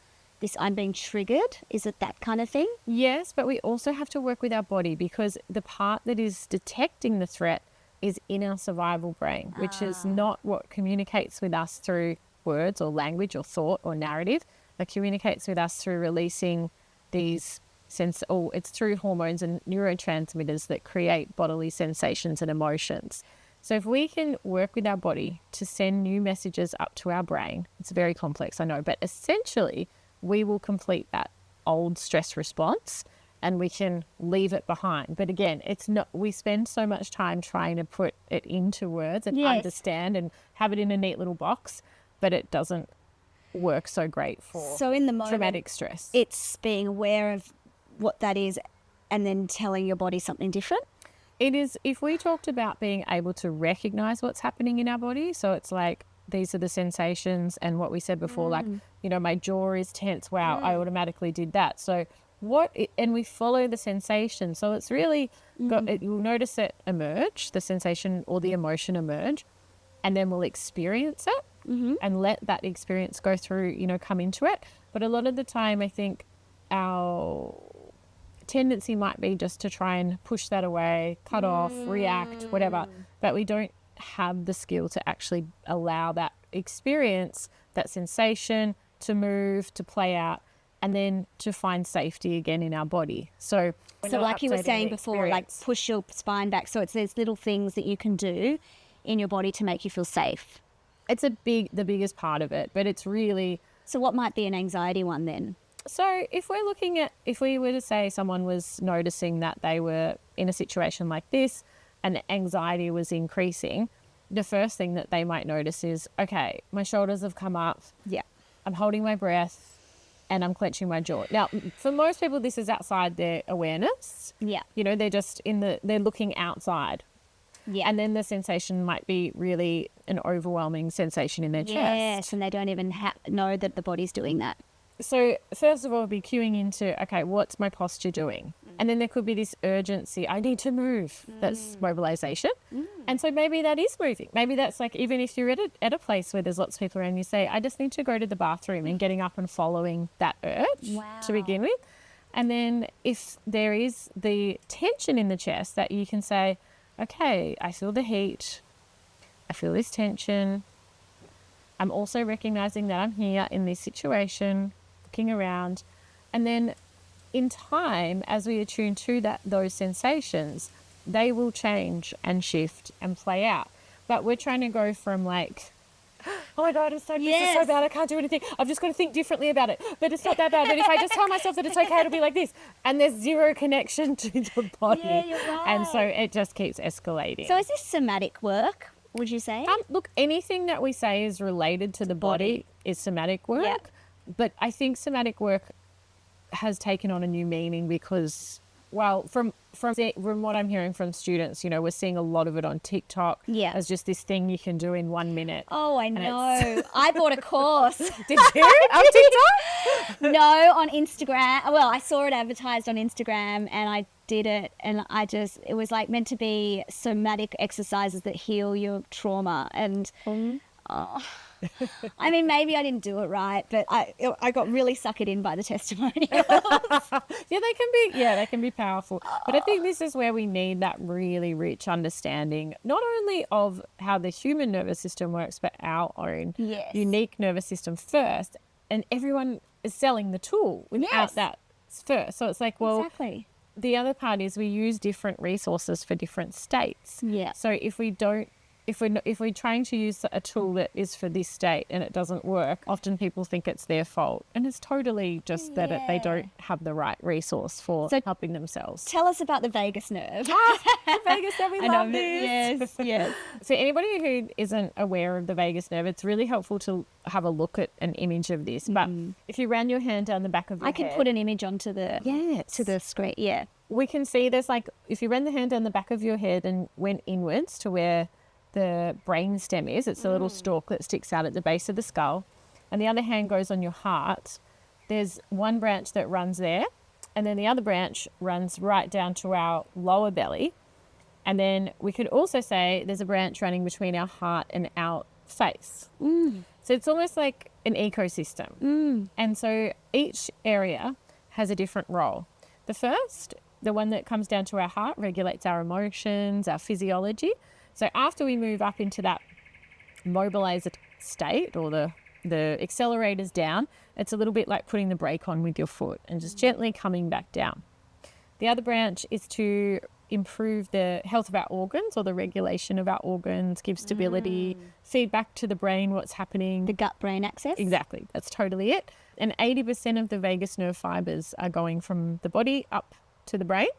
D: I'm being triggered. Is it that kind of thing?
A: Yes, but we also have to work with our body, because the part that is detecting the threat is in our survival brain, which is not what communicates with us through words or language or thought or narrative. It communicates with us through releasing these it's through hormones and neurotransmitters that create bodily sensations and emotions. So if we can work with our body to send new messages up to our brain, it's very complex, I know, but essentially we will complete that old stress response and we can leave it behind. But again, we spend so much time trying to put it into words and understand and have it in a neat little box, but it doesn't work so great for
D: in the moment,
A: traumatic stress.
D: It's being aware of what that is and then telling your body something different.
A: It is, if we talked about being able to recognize what's happening in our body, so it's like, these are the sensations, and what we said before, like, my jaw is tense. Wow, I automatically did that. So and we follow the sensation. So it's really, you'll notice it emerge, the sensation or the emotion emerge, and then we'll experience it and let that experience go through, come into it. But a lot of the time, I think our tendency might be just to try and push that away, cut off, react, whatever. But we don't have the skill to actually allow that experience, that sensation to move, to play out, and then to find safety again in our body. So
D: like you were saying before, like push your spine back. So it's these little things that you can do in your body to make you feel safe.
A: It's the biggest part of it, but it's really
D: So what might be an anxiety one then?
A: So if we were to say someone was noticing that they were in a situation like this and anxiety was increasing, the first thing that they might notice is, okay, my shoulders have come up.
D: Yeah.
A: I'm holding my breath and I'm clenching my jaw. Now, for most people, this is outside their awareness.
D: Yeah.
A: You know, they're just they're looking outside.
D: Yeah.
A: And then the sensation might be really an overwhelming sensation in their chest.
D: Yes, and they don't even know that the body's doing that.
A: So first of all, be cueing into, okay, what's my posture doing? And then there could be this urgency, I need to move. That's mobilization. And so maybe that is moving. Maybe that's like, even if you're at a place where there's lots of people around, you say, I just need to go to the bathroom, and getting up and following that urge to begin with. And then if there is the tension in the chest, that you can say, okay, I feel the heat. I feel this tension. I'm also recognizing that I'm here in this situation, looking around. And then in time, as we attune to those sensations, they will change and shift and play out. But we're trying to go from like, oh my God, this is so bad, I can't do anything. I've just got to think differently about it. But it's not that bad. But if I just tell myself that it's okay, it'll be like this. And there's zero connection to the body.
D: Yeah, you're right.
A: And so it just keeps escalating.
D: So is this somatic work, would you say?
A: Look, anything that we say is related to the body is somatic work.
D: Yeah.
A: But I think somatic work has taken on a new meaning because, well, from what I'm hearing from students, you know, we're seeing a lot of it on TikTok as just this thing you can do in 1 minute.
D: Oh, I know. I bought a course.
A: Did you? On TikTok?
D: No, on Instagram. Well, I saw it advertised on Instagram and I did it, and it was like meant to be somatic exercises that heal your trauma. And I mean, maybe I didn't do it right, but I got really suckered in by the testimonials.
A: They can be powerful. But I think this is where we need that really rich understanding, not only of how the human nervous system works, but our own unique nervous system first. And everyone is selling the tool without that first. So it's like, well,
D: exactly.
A: The other part is we use different resources for different states.
D: Yeah.
A: So if we're trying to use a tool that is for this state and it doesn't work, often people think it's their fault, and it's totally just that they don't have the right resource for helping themselves.
D: Tell us about the vagus nerve.
A: The vagus nerve, we love this.
D: Yes.
A: So anybody who isn't aware of the vagus nerve, it's really helpful to have a look at an image of this. But if you ran your hand down the back of your head,
D: I can put an image onto the screen. Yeah.
A: We can see there's like, if you ran the hand down the back of your head and went inwards to where the brain stem is, it's a little stalk that sticks out at the base of the skull, and the other hand goes on your heart. There's one branch that runs there, and then the other branch runs right down to our lower belly. And then we could also say there's a branch running between our heart and our face. So it's almost like an ecosystem. And so each area has a different role. The one that comes down to our heart, regulates our emotions, our physiology. So after we move up into that mobilized state, or the accelerator's down, it's a little bit like putting the brake on with your foot and just gently coming back down. The other branch is to improve the health of our organs, or the regulation of our organs, give stability, feedback to the brain, what's happening.
D: The gut-brain axis?
A: Exactly. That's totally it. And 80% of the vagus nerve fibers are going from the body up to the brain.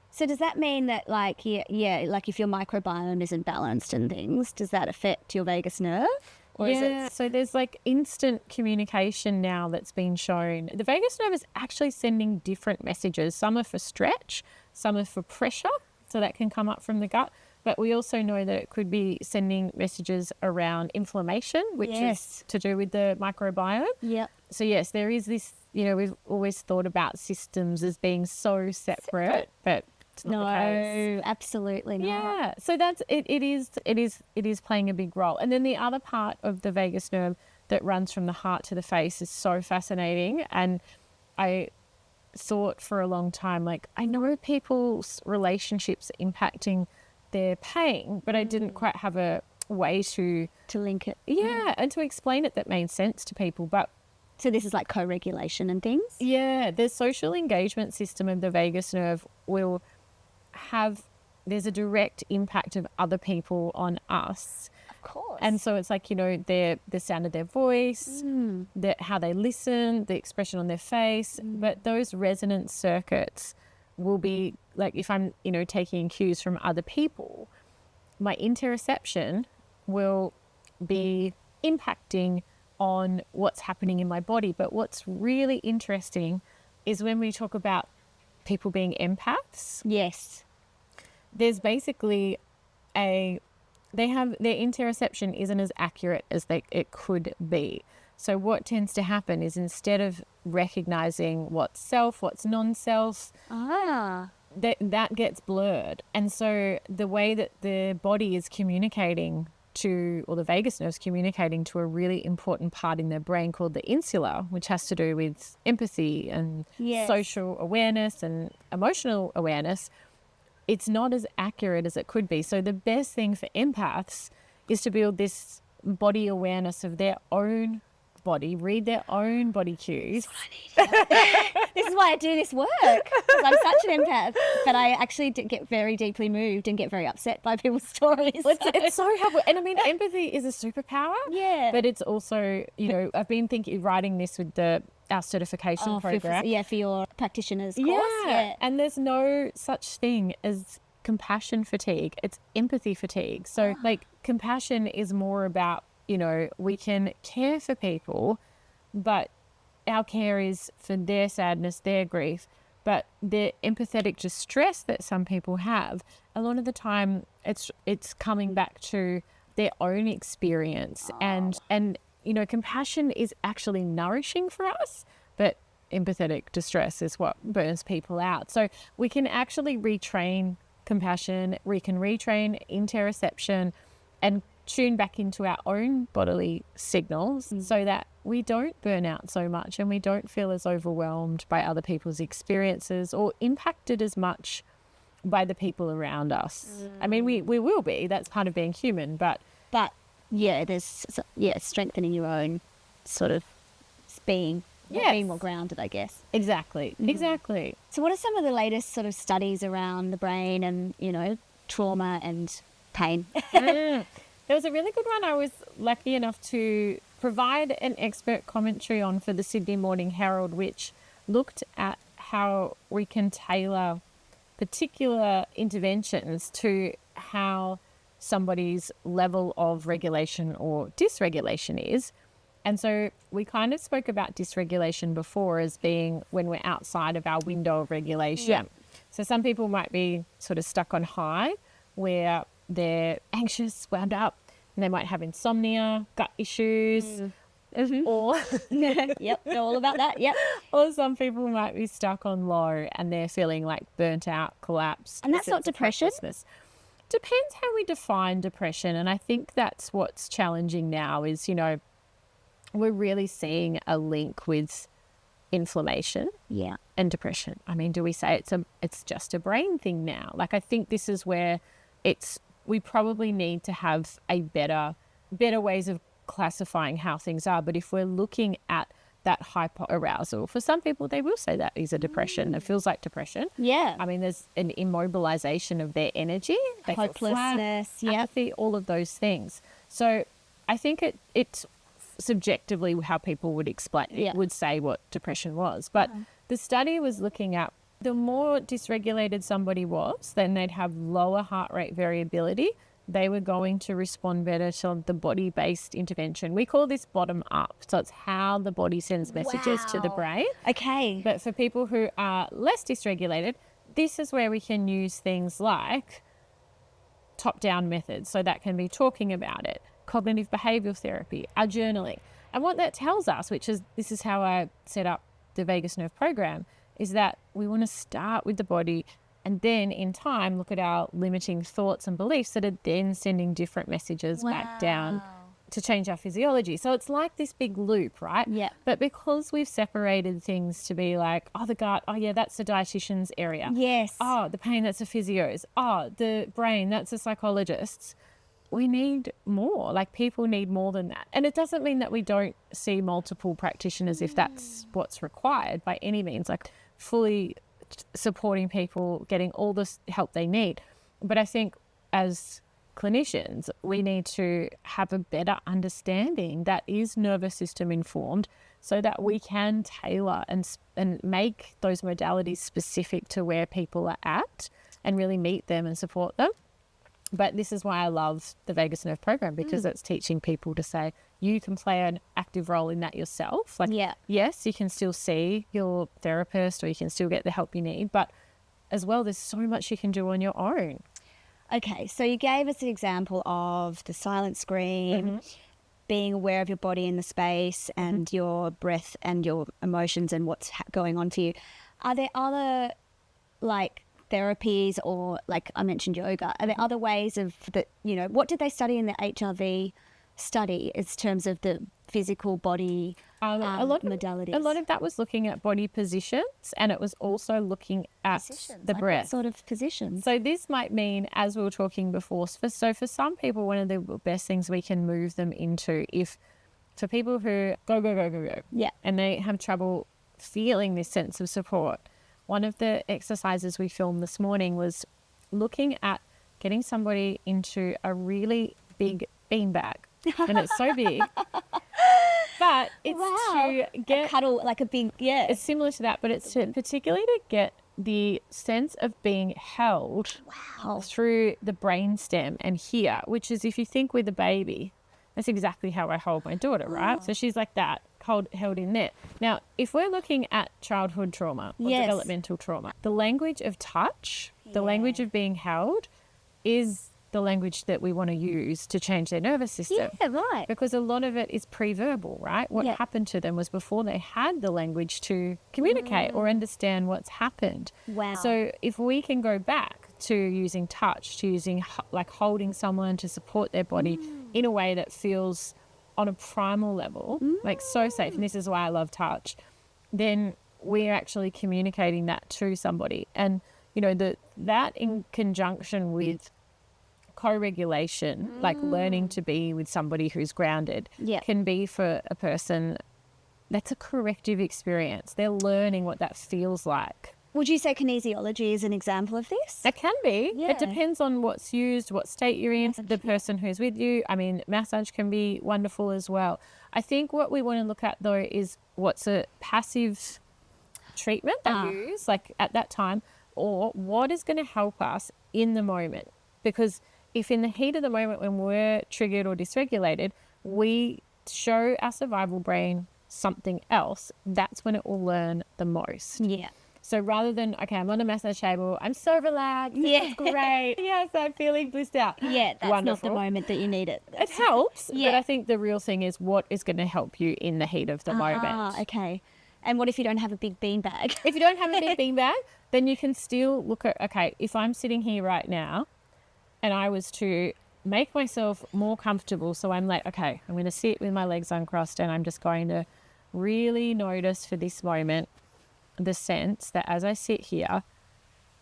D: So does that mean that, like, like if your microbiome isn't balanced and things, does that affect your vagus nerve? Or is it...
A: So there's like instant communication now that's been shown. The vagus nerve is actually sending different messages. Some are for stretch, some are for pressure, so that can come up from the gut. But we also know that it could be sending messages around inflammation, which is to do with the microbiome.
D: Yep.
A: So yes, there is this, you know, we've always thought about systems as being so separate. But it's not the case.
D: Absolutely not.
A: Yeah, so that's it is playing a big role. And then the other part of the vagus nerve that runs from the heart to the face is so fascinating. And I thought for a long time, like, I know people's relationships impacting their pain, but I didn't quite have a way to
D: link it.
A: Yeah, and to explain it that made sense to people. But
D: so this is like co-regulation and things?
A: Yeah, the social engagement system of the vagus nerve there's a direct impact of other people on us.
D: course.
A: And so it's like, the sound of their voice, how they listen, the expression on their face. But those resonance circuits will be like, if I'm, taking cues from other people, my interoception will be impacting on what's happening in my body. But what's really interesting is when we talk about people being empaths.
D: Yes.
A: There's basically their interoception isn't as accurate as it could be. So what tends to happen is, instead of recognizing what's self, what's non-self, that gets blurred. And so the way that the body is communicating to, or the vagus nerve's communicating to, a really important part in their brain called the insula, which has to do with empathy and social awareness and emotional awareness, it's not as accurate as it could be. So the best thing for empaths is to build this body awareness of their own body, read their own body cues.
D: This is why I do this work, because I'm such an empath. But I actually get very deeply moved and get very upset by people's stories.
A: It's so helpful. And I mean, empathy is a superpower.
D: Yeah.
A: But it's also, I've been writing this with our certification program.
D: For your practitioners course. Yeah.
A: And there's no such thing as compassion fatigue. It's empathy fatigue. So compassion is more about, we can care for people, but our care is for their sadness, their grief, but the empathetic distress that some people have, a lot of the time it's coming back to their own experience. And compassion is actually nourishing for us, but empathetic distress is what burns people out. So we can actually retrain compassion, we can retrain interoception and tune back into our own bodily signals so that we don't burn out so much and we don't feel as overwhelmed by other people's experiences or impacted as much by the people around us. I mean, we will be, that's part of being human, but
D: there's strengthening your own sort of being more grounded, I guess.
A: Exactly.
D: So what are some of the latest sort of studies around the brain and, trauma and pain?
A: There was a really good one I was lucky enough to provide an expert commentary on for the Sydney Morning Herald, which looked at how we can tailor particular interventions to how somebody's level of regulation or dysregulation is. And so we kind of spoke about dysregulation before as being when we're outside of our window of regulation. Yeah. So some people might be sort of stuck on high, where they're anxious, wound up, and they might have insomnia, gut issues, or
D: yep, know all about that. Yep.
A: Or some people might be stuck on low and they're feeling like burnt out, collapsed.
D: And that's not depression.
A: Depends how we define depression, and I think that's what's challenging now is, we're really seeing a link with inflammation and depression. I mean, do we say it's just a brain thing now? Like, I think this is where we probably need to have a better ways of classifying how things are. But if we're looking at that hyperarousal, for some people, they will say that is a depression. It feels like depression.
D: Yeah.
A: I mean, there's an immobilization of their energy. They
D: hopelessness,
A: feel flat, apathy, all of those things. So I think it's subjectively how people would explain, would say what depression was. But the study was looking at the more dysregulated somebody was, then they'd have lower heart rate variability. They were going to respond better to the body-based intervention. We call this bottom up. So it's how the body sends messages to the brain.
D: Okay.
A: But for people who are less dysregulated, this is where we can use things like top-down methods. So that can be talking about it, cognitive behavioural therapy, our journaling. And what that tells us, this is how I set up the vagus nerve program, is that we want to start with the body and then in time look at our limiting thoughts and beliefs that are then sending different messages back down to change our physiology. So it's like this big loop, right?
D: Yeah.
A: But because we've separated things to be like, the gut, that's the dietitian's area.
D: Yes.
A: The pain, that's a physio's. The brain, that's a psychologist's. We need more. Like, people need more than that. And it doesn't mean that we don't see multiple practitioners if that's what's required by any means, like fully supporting people getting all the help they need. But I think as clinicians, we need to have a better understanding that is nervous system informed, so that we can tailor and make those modalities specific to where people are at and really meet them and support them. But this is why I love the vagus nerve program, because it's teaching people to say you can play an active role in that yourself. Like, yes, you can still see your therapist or you can still get the help you need, but as well, there's so much you can do on your own.
D: Okay, so you gave us an example of the silent scream, being aware of your body in the space and your breath and your emotions and what's going on for you. Are there other, like, therapies, or like I mentioned yoga, are there other ways of that, what did they study in the HRV study in terms of the physical body modalities?
A: A lot of that was looking at body positions, and it was also looking at the breath.
D: What sort of positions?
A: So this might mean, as we were talking before, for some people, one of the best things we can move them into, for people who go, and they have trouble feeling this sense of support, one of the exercises we filmed this morning was looking at getting somebody into a really big beanbag. And it's so big. But it's to get...
D: A cuddle, like a big,
A: It's similar to that, but it's particularly to get the sense of being held through the brainstem and here, which is, if you think with a baby, that's exactly how I hold my daughter, right? So she's like that, held in there. Now, if we're looking at childhood trauma or developmental trauma, the language of touch, the language of being held is the language that we want to use to change their nervous system.
D: Yeah, right.
A: Because a lot of it is pre-verbal, right? What happened to them was before they had the language to communicate or understand what's happened.
D: Wow.
A: So if we can go back to using touch, to using like holding someone to support their body in a way that feels on a primal level, like so safe, and this is why I love touch, then we're actually communicating that to somebody. And, that in conjunction with co-regulation, like learning to be with somebody who's grounded, can be for a person, that's a corrective experience. They're learning what that feels like.
D: Would you say kinesiology is an example of this?
A: It can be. Yeah. It depends on what's used, what state you're in, the person who's with you. I mean, massage can be wonderful as well. I think what we want to look at, though, is what's a passive treatment that you use, like at that time, or what is going to help us in the moment. Because if in the heat of the moment when we're triggered or dysregulated, we show our survival brain something else, that's when it will learn the most.
D: Yeah.
A: So rather than, okay, I'm on a massage table, I'm so relaxed, it's great, yes, I'm feeling blissed out.
D: Yeah, that's
A: wonderful.
D: Not the moment that you need it.
A: It helps, but I think the real thing is what is going to help you in the heat of the moment.
D: Okay. And what if you don't have a big beanbag?
A: If you don't have a big beanbag, then you can still look at, okay, if I'm sitting here right now and I was to make myself more comfortable, so I'm like, okay, I'm going to sit with my legs uncrossed and I'm just going to really notice for this moment the sense that as I sit here,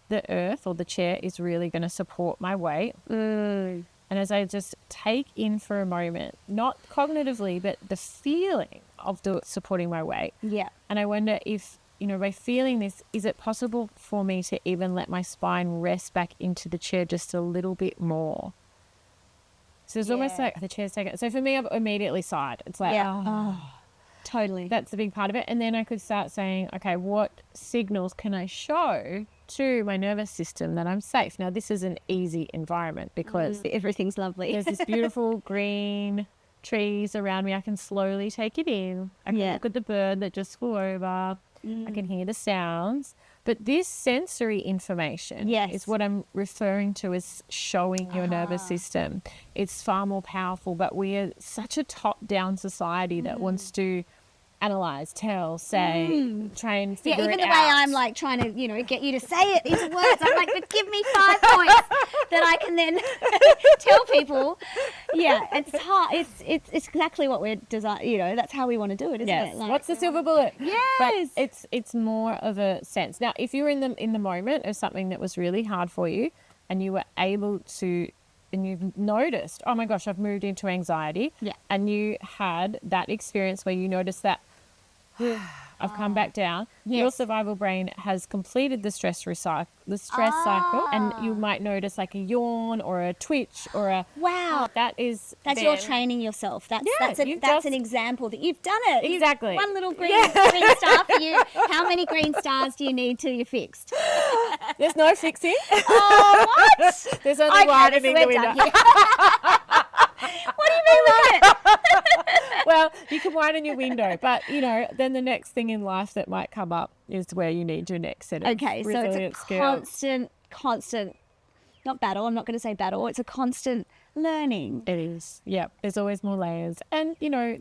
A: the earth or the chair is really going to support my weight. And as I just take in for a moment, not cognitively, but the feeling of the supporting my weight. Yeah. And I wonder if, by feeling this, is it possible for me to even let my spine rest back into the chair just a little bit more? So it's almost like the chair's taken. So for me, I've immediately sighed. It's like,
D: Totally.
A: That's a big part of it. And then I could start saying, okay, what signals can I show to my nervous system that I'm safe? Now, this is an easy environment because
D: everything's lovely.
A: There's this beautiful green trees around me. I can slowly take it in. I can look at the bird that just flew over. I can hear the sounds. But this sensory information is what I'm referring to as showing your nervous system. It's far more powerful, but we are such a top-down society that wants to analyze, tell, say, try and figure it out.
D: Even the way I'm like trying to, get you to say it into words. I'm like, but give me 5 points that I can then tell people. Yeah, it's hard. It's exactly what we're designed. That's how we want to do it, isn't it? Like,
A: what's the silver bullet?
D: Yes.
A: But it's more of a sense. Now, if you're in the moment of something that was really hard for you, and you were able to. And you've noticed, oh my gosh, I've moved into anxiety. Yeah. And you had that experience where you noticed that I've come back down. Your survival brain has completed the stress cycle, and you might notice like a yawn or a twitch or a that's
D: you're training yourself. That's an example that you've done it.
A: Exactly.
D: One little green star for you. How many green stars do you need till you're fixed?
A: There's no fixing.
D: Oh, what?
A: There's only widening the window.
D: What do you mean with it?
A: Well, you can widen your window, but then the next thing in life that might come up is where you need your next set of
D: so it's a constant, not battle. I'm not going to say battle. It's a constant learning.
A: It is. Yeah. There's always more layers. And,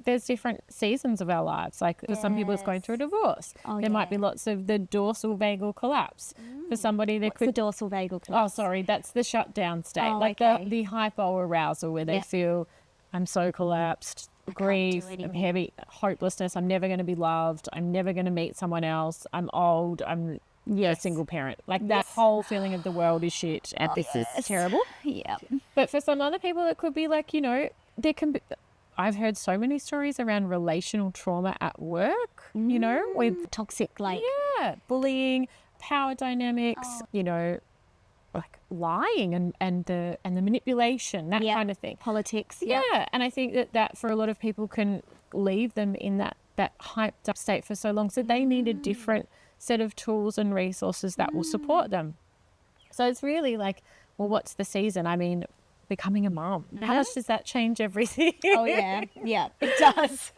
A: there's different seasons of our lives. Like for some people it's going through a divorce. There might be lots of the dorsal vagal collapse. For somebody there could...
D: the dorsal vagal collapse?
A: Oh, sorry. That's the shutdown state. The hypo-arousal where they feel, I'm so collapsed, grief, I'm heavy, hopelessness, I'm never going to be loved, I'm never going to meet someone else, I'm old, I'm a single parent. Like that whole feeling of the world is shit and this is terrible.
D: Yeah.
A: But for some other people it could be like, there can be... I've heard so many stories around relational trauma at work, with
D: toxic,
A: bullying, power dynamics, like lying and the manipulation, that kind of thing.
D: Politics.
A: Yeah. And I think that for a lot of people can leave them in that hyped up state for so long. So they need a different set of tools and resources that will support them. So it's really like, well, what's the season? I mean, becoming a mom. How much does that change everything?
D: Oh, yeah. Yeah, it does.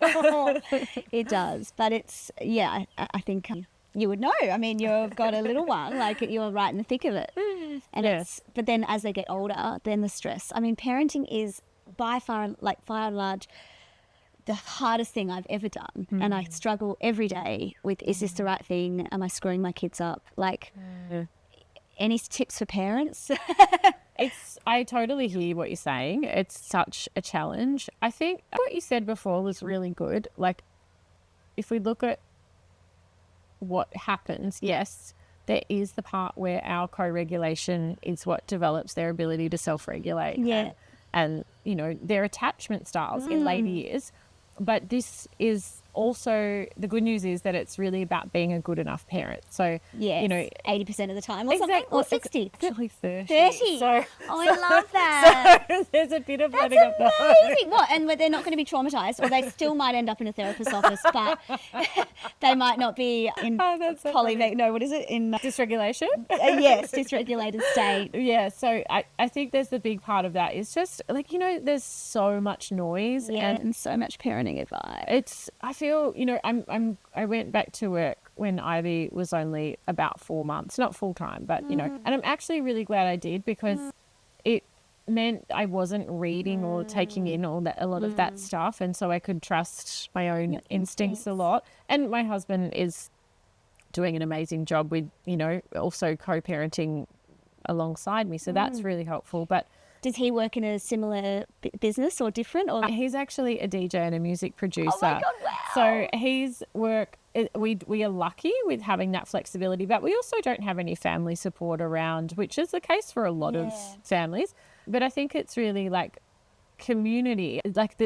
D: It does. But it's, I think you would know. I mean, you've got a little one, like you're right in the thick of it. And but then as they get older, then the stress. I mean, parenting is by far and large, the hardest thing I've ever done. And I struggle every day with, is this the right thing? Am I screwing my kids up? Like, any tips for parents?
A: I totally hear what you're saying. It's such a challenge. I think what you said before was really good. Like, if we look at what happens, yes, there is the part where our co-regulation is what develops their ability to self-regulate.
D: Yeah.
A: And their attachment styles in later years. But this is also, the good news is that it's really about being a good enough parent. So,
D: 80% of the time or something, or 60.
A: Actually 30.
D: 30.
A: So,
D: I love that.
A: So there's a bit of
D: That's
A: letting up the
D: amazing. What? And they're not going to be traumatized, or they still might end up in a therapist's office, but they might not be in what is it? In
A: dysregulation?
D: Yes, dysregulated state.
A: Yeah, so I think there's the big part of that is just like, there's so much noise
D: and so much parenting advice.
A: I feel, I went back to work when Ivy was only about 4 months, not full time, but, and I'm actually really glad I did because it meant I wasn't reading or taking in a lot of that stuff. And so I could trust my own instincts a lot. And my husband is doing an amazing job with, also co-parenting alongside me. So that's really helpful. But
D: does he work in a similar business or different? Or
A: he's actually a DJ and a music producer.
D: Oh my God, wow.
A: So his work, we are lucky with having that flexibility, but we also don't have any family support around, which is the case for a lot of families. But I think it's really like community. Like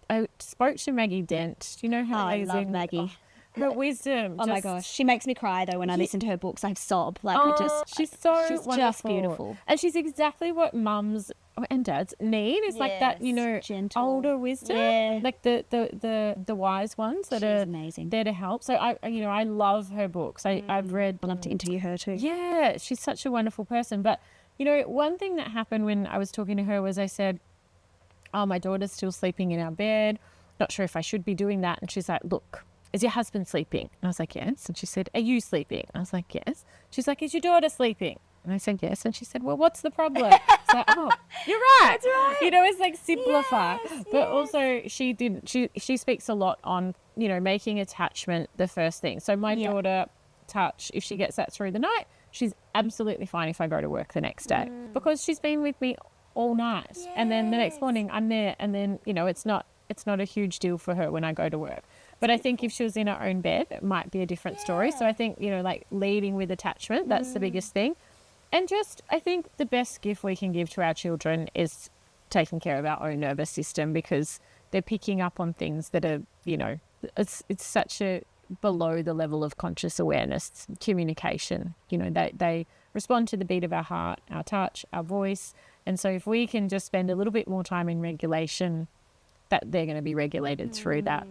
A: I spoke to Maggie Dent. Do you know how amazing?
D: I love Maggie.
A: Her wisdom.
D: Oh my gosh. She makes me cry though when I listen to her books. I sob.
A: She's wonderful.
D: Just beautiful.
A: And she's exactly what mums and dads need is like that,
D: gentle,
A: older wisdom. Like the wise ones that are
D: amazing.
A: There to help. So I love her books. I've read.
D: I'd love to interview her too.
A: Yeah, she's such a wonderful person. But one thing that happened when I was talking to her was I said, oh, my daughter's still sleeping in our bed. Not sure if I should be doing that. And she's like, look, is your husband sleeping? And I was like, yes. And she said, are you sleeping? And I was like, yes. She's like, is your daughter sleeping? And I said, yes. And she said, well, what's the problem? It's like, oh, you're right. That's right. It's like simplify. But also she speaks a lot on, making attachment the first thing. So my daughter, Touch, if she gets that through the night, she's absolutely fine if I go to work the next day because she's been with me all night. Yes. And then the next morning I'm there and then, it's not a huge deal for her when I go to work. But I think if she was in her own bed, it might be a different story. So I think, like leading with attachment, that's the biggest thing. And just, I think the best gift we can give to our children is taking care of our own nervous system because they're picking up on things that are, it's such a below the level of conscious awareness, communication. You know, they respond to the beat of our heart, our touch, our voice. And so if we can just spend a little bit more time in regulation, that they're going to be regulated through that.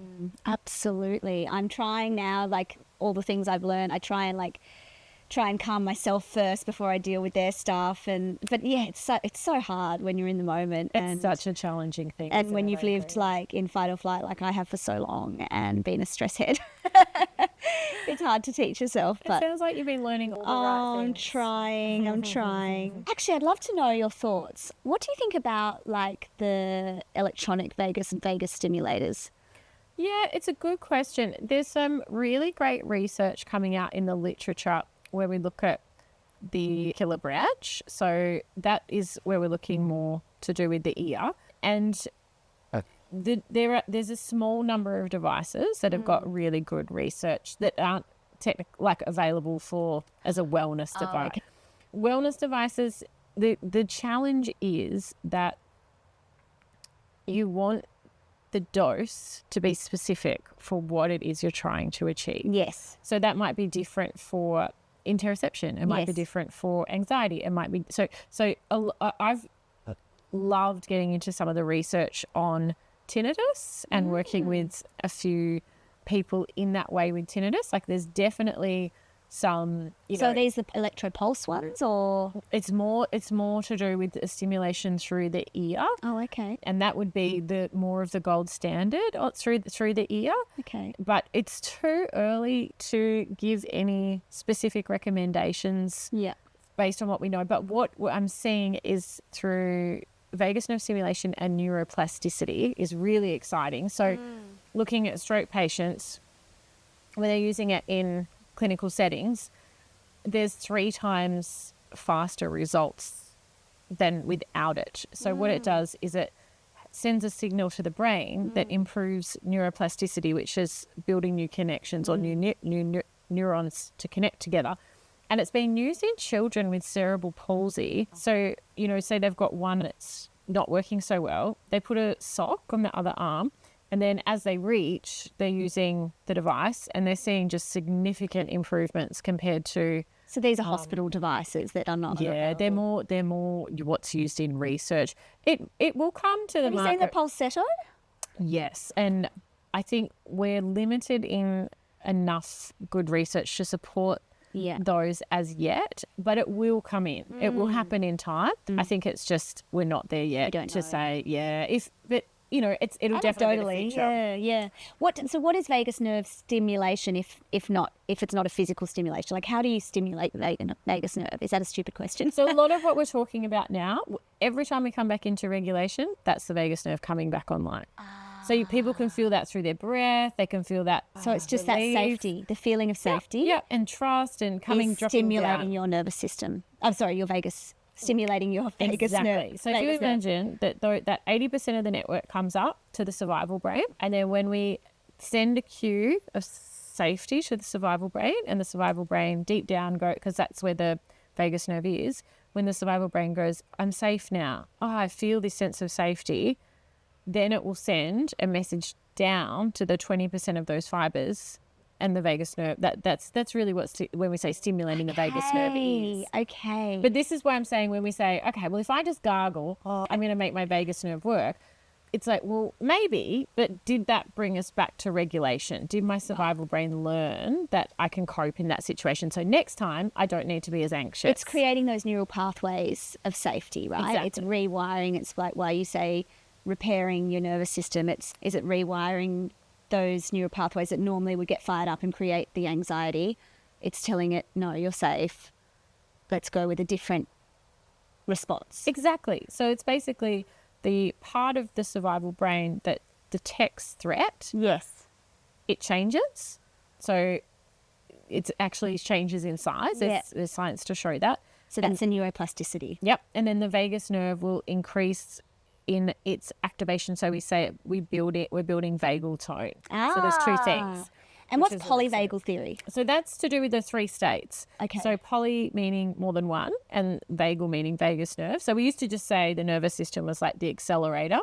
D: Absolutely. I'm trying now, like all the things I've learned, I try and calm myself first before I deal with their stuff. But yeah, it's so hard when you're in the moment.
A: It's such a challenging thing.
D: And when you've lived like in fight or flight, like I have for so long, and been a stress head, it's hard to teach yourself. But
A: it sounds like you've been learning all the right things.
D: I'm trying. Actually, I'd love to know your thoughts. What do you think about like the electronic vagus and vagus stimulators?
A: Yeah, it's a good question. There's some really great research coming out in the literature where we look at the kilobranch. So that is where we're looking more to do with the ear. And there's a small number of devices that have got really good research that aren't available for as a wellness device. Okay. Wellness devices, the challenge is that you want the dose to be specific for what it is you're trying to achieve.
D: Yes.
A: So that might be different for interoception. It might be different for anxiety. It might be I've loved getting into some of the research on tinnitus and working with a few people in that way with tinnitus. Like there's definitely some,
D: So these are electropulse ones, or
A: it's more to do with the stimulation through the ear.
D: Oh, okay.
A: And that would be the more of the gold standard through the ear.
D: Okay.
A: But it's too early to give any specific recommendations based on what we know. But what I'm seeing is through vagus nerve stimulation and neuroplasticity is really exciting. So looking at stroke patients, when they're using it in clinical settings, there's 3 times faster results than without it. So what it does is it sends a signal to the brain that improves neuroplasticity, which is building new connections or new neurons to connect together. And it's been used in children with cerebral palsy. So, say they've got one that's not working so well, they put a sock on the other arm, and then as they reach, they're using the device and they're seeing just significant improvements compared to...
D: So these are hospital devices that are not...
A: Yeah, they're more what's used in research. It will come to the market.
D: Have you seen the Pulsetto?
A: Yes, and I think we're limited in enough good research to support those as yet, but it will come in. It will happen in time. I think it's just we're not there yet to say, it'll definitely be the future.
D: Yeah. What is vagus nerve stimulation if it's not a physical stimulation? Like, how do you stimulate the vagus nerve? Is that a stupid question?
A: So a lot of what we're talking about now, every time we come back into regulation, that's the vagus nerve coming back online. So people can feel that through their breath. They can feel that.
D: So it's just relief. That safety, the feeling of safety.
A: Yeah, and trust and dropping
D: stimulating
A: down.
D: Your nervous system. I'm sorry, your vagus. Stimulating your vagus nerve.
A: So if you imagine that 80% of the network comes up to the survival brain, and then when we send a cue of safety to the survival brain, and the survival brain deep down because that's where the vagus nerve is, when the survival brain goes, I'm safe now. Oh, I feel this sense of safety. Then it will send a message down to the 20% of those fibers and the vagus nerve. That's really when we say stimulating the vagus nerve is.
D: Okay.
A: But this is why I'm saying when we say, okay, well, if I just gargle, I'm going to make my vagus nerve work. It's like, well, maybe, but did that bring us back to regulation? Did my survival brain learn that I can cope in that situation? So next time, I don't need to be as anxious.
D: It's creating those neural pathways of safety, right?
A: Exactly.
D: It's rewiring. It's like why you say repairing your nervous system. Is it rewiring those neural pathways that normally would get fired up and create the anxiety? It's telling it, no, you're safe. Let's go with a different response.
A: Exactly. So it's basically the part of the survival brain that detects threat.
D: Yes.
A: It changes. So it actually changes in size. There's science to show that.
D: So that's a neuroplasticity.
A: Yep. And then the vagus nerve will increase in its activation. So we're building vagal tone. So there's 2 things.
D: And what's polyvagal theory?
A: So that's to do with the 3 states.
D: Okay.
A: So poly meaning more than one, and vagal meaning vagus nerve. So we used to just say the nervous system was like the accelerator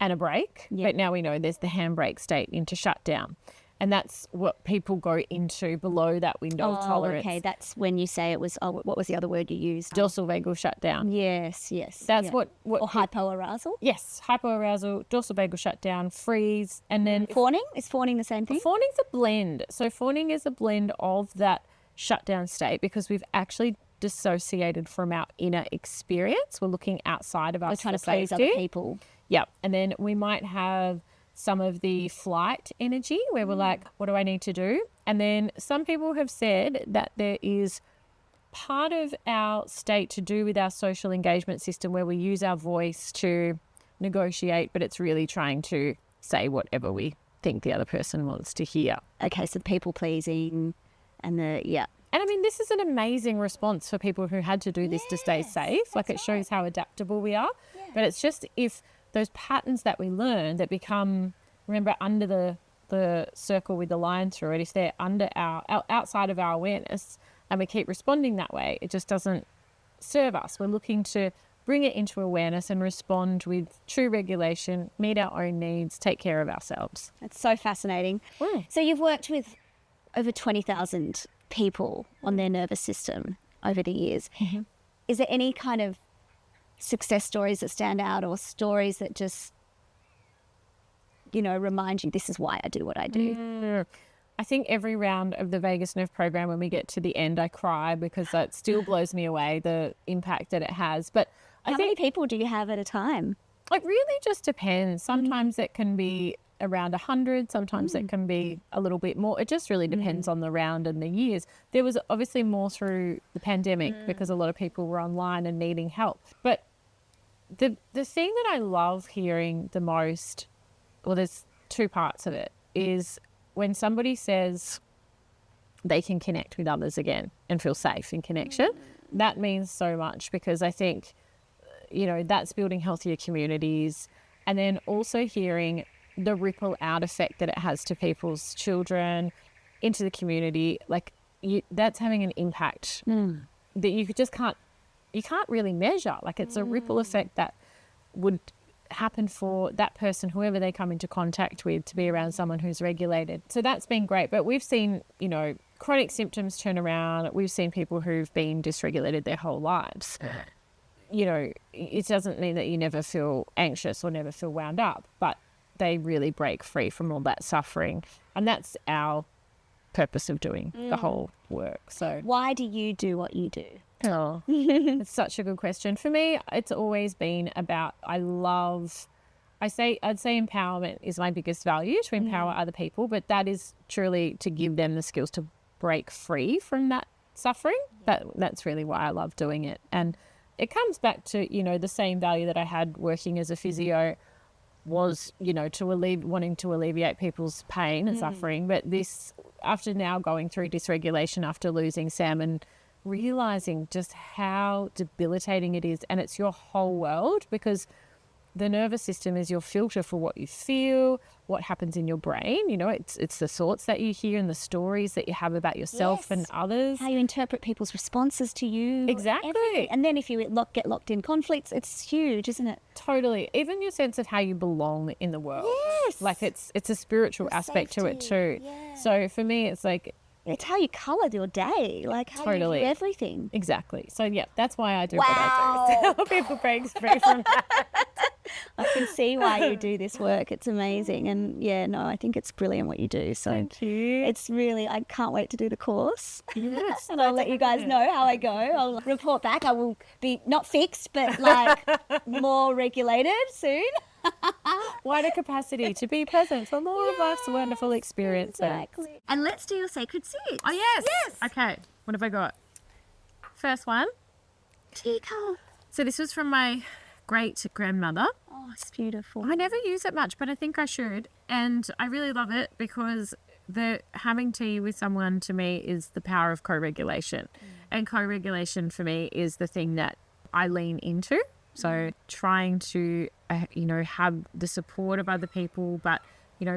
A: and a brake. But now we know there's the handbrake state into shutdown. And that's what people go into below that window of tolerance.
D: Okay, that's when you say it was, what was the other word you used?
A: Dorsal vagal shutdown.
D: Yes.
A: That's
D: yeah.
A: what
D: Or hypoarousal?
A: Yes, hypoarousal, dorsal vagal shutdown, freeze, and then
D: Fawning? Is fawning the same thing?
A: fawning's a blend. So fawning is a blend of that shutdown state because we've actually dissociated from our inner experience. We're looking outside of us.
D: We're trying to
A: for
D: please
A: safety.
D: other people.
A: Yep. And then we might have some of the flight energy where we're like, what do I need to do? And then some people have said that there is part of our state to do with our social engagement system where we use our voice to negotiate, but it's really trying to say whatever we think the other person wants to hear.
D: Okay, so people pleasing and
A: And I mean, this is an amazing response for people who had to do this to stay safe. Like, it shows how adaptable we are. Yeah. But it's just if those patterns that we learn that become, remember, under the circle with the line through it, if they're under our outside of our awareness and we keep responding that way, it just doesn't serve us. We're looking to bring it into awareness and respond with true regulation, meet our own needs, take care of ourselves.
D: It's so fascinating.
A: Mm.
D: So you've worked with over 20,000 people on their nervous system over the years.
A: Mm-hmm.
D: Is there any kind of success stories that stand out or stories that just, remind you this is why I do what I do?
A: I think every round of the vagus nerve program, when we get to the end, I cry because that still blows me away, the impact that it has. But
D: How many people do you have at a time?
A: It really just depends. Sometimes it can be around 100, sometimes it can be a little bit more. It just really depends on the round and the years. There was obviously more through the pandemic because a lot of people were online and needing help. But the thing that I love hearing the most, well, there's two parts of it, is when somebody says they can connect with others again and feel safe in connection. That means so much because I think, that's building healthier communities. And then also hearing the ripple out effect that it has to people's children, into the community, that's having an impact that you can't really measure. Like, it's a ripple effect that would happen for that person, whoever they come into contact with, to be around someone who's regulated. So that's been great. But we've seen, chronic symptoms turn around. We've seen people who've been dysregulated their whole lives. It doesn't mean that you never feel anxious or never feel wound up, but they really break free from all that suffering. And that's our purpose of doing the whole work. So
D: why do you do what you do?
A: Oh, it's such a good question. For me, it's always been about, I'd say empowerment is my biggest value, to empower other people, but that is truly to give them the skills to break free from that suffering. That's really why I love doing it. And it comes back to, the same value that I had working as a physio was, wanting to alleviate people's pain and suffering. But this, after now going through dysregulation after losing Sam and realizing just how debilitating it is, and it's your whole world, because the nervous system is your filter for what you feel, what happens in your brain. It's the thoughts that you hear and the stories that you have about yourself and others.
D: How you interpret people's responses to you.
A: Exactly.
D: Everything. And then if you get locked in conflicts, it's huge, isn't it?
A: Totally. Even your sense of how you belong in the world.
D: Yes.
A: Like, it's a spiritual aspect to it too.
D: Yeah.
A: So for me, it's like,
D: it's how you colour your day, like how you do everything.
A: Exactly. So yeah, that's why I do what I do. To help people break free from that.
D: I can see why you do this work. It's amazing. And I think it's brilliant what you do. So
A: thank you.
D: It's really, I can't wait to do the course.
A: Yes.
D: And I'll let you guys know how I go. I'll report back. I will be not fixed, but like more regulated soon.
A: Wider capacity to be present for more of life's wonderful experiences.
D: Exactly. And let's do your sacred sit.
A: Oh, yes. Okay. What have I got? First one.
D: Teacup.
A: So this was from my great-grandmother.
D: Oh, it's beautiful.
A: I never use it much, but I think I should. And I really love it because having tea with someone, to me, is the power of co-regulation. And co-regulation for me is the thing that I lean into. So trying to, have the support of other people, but,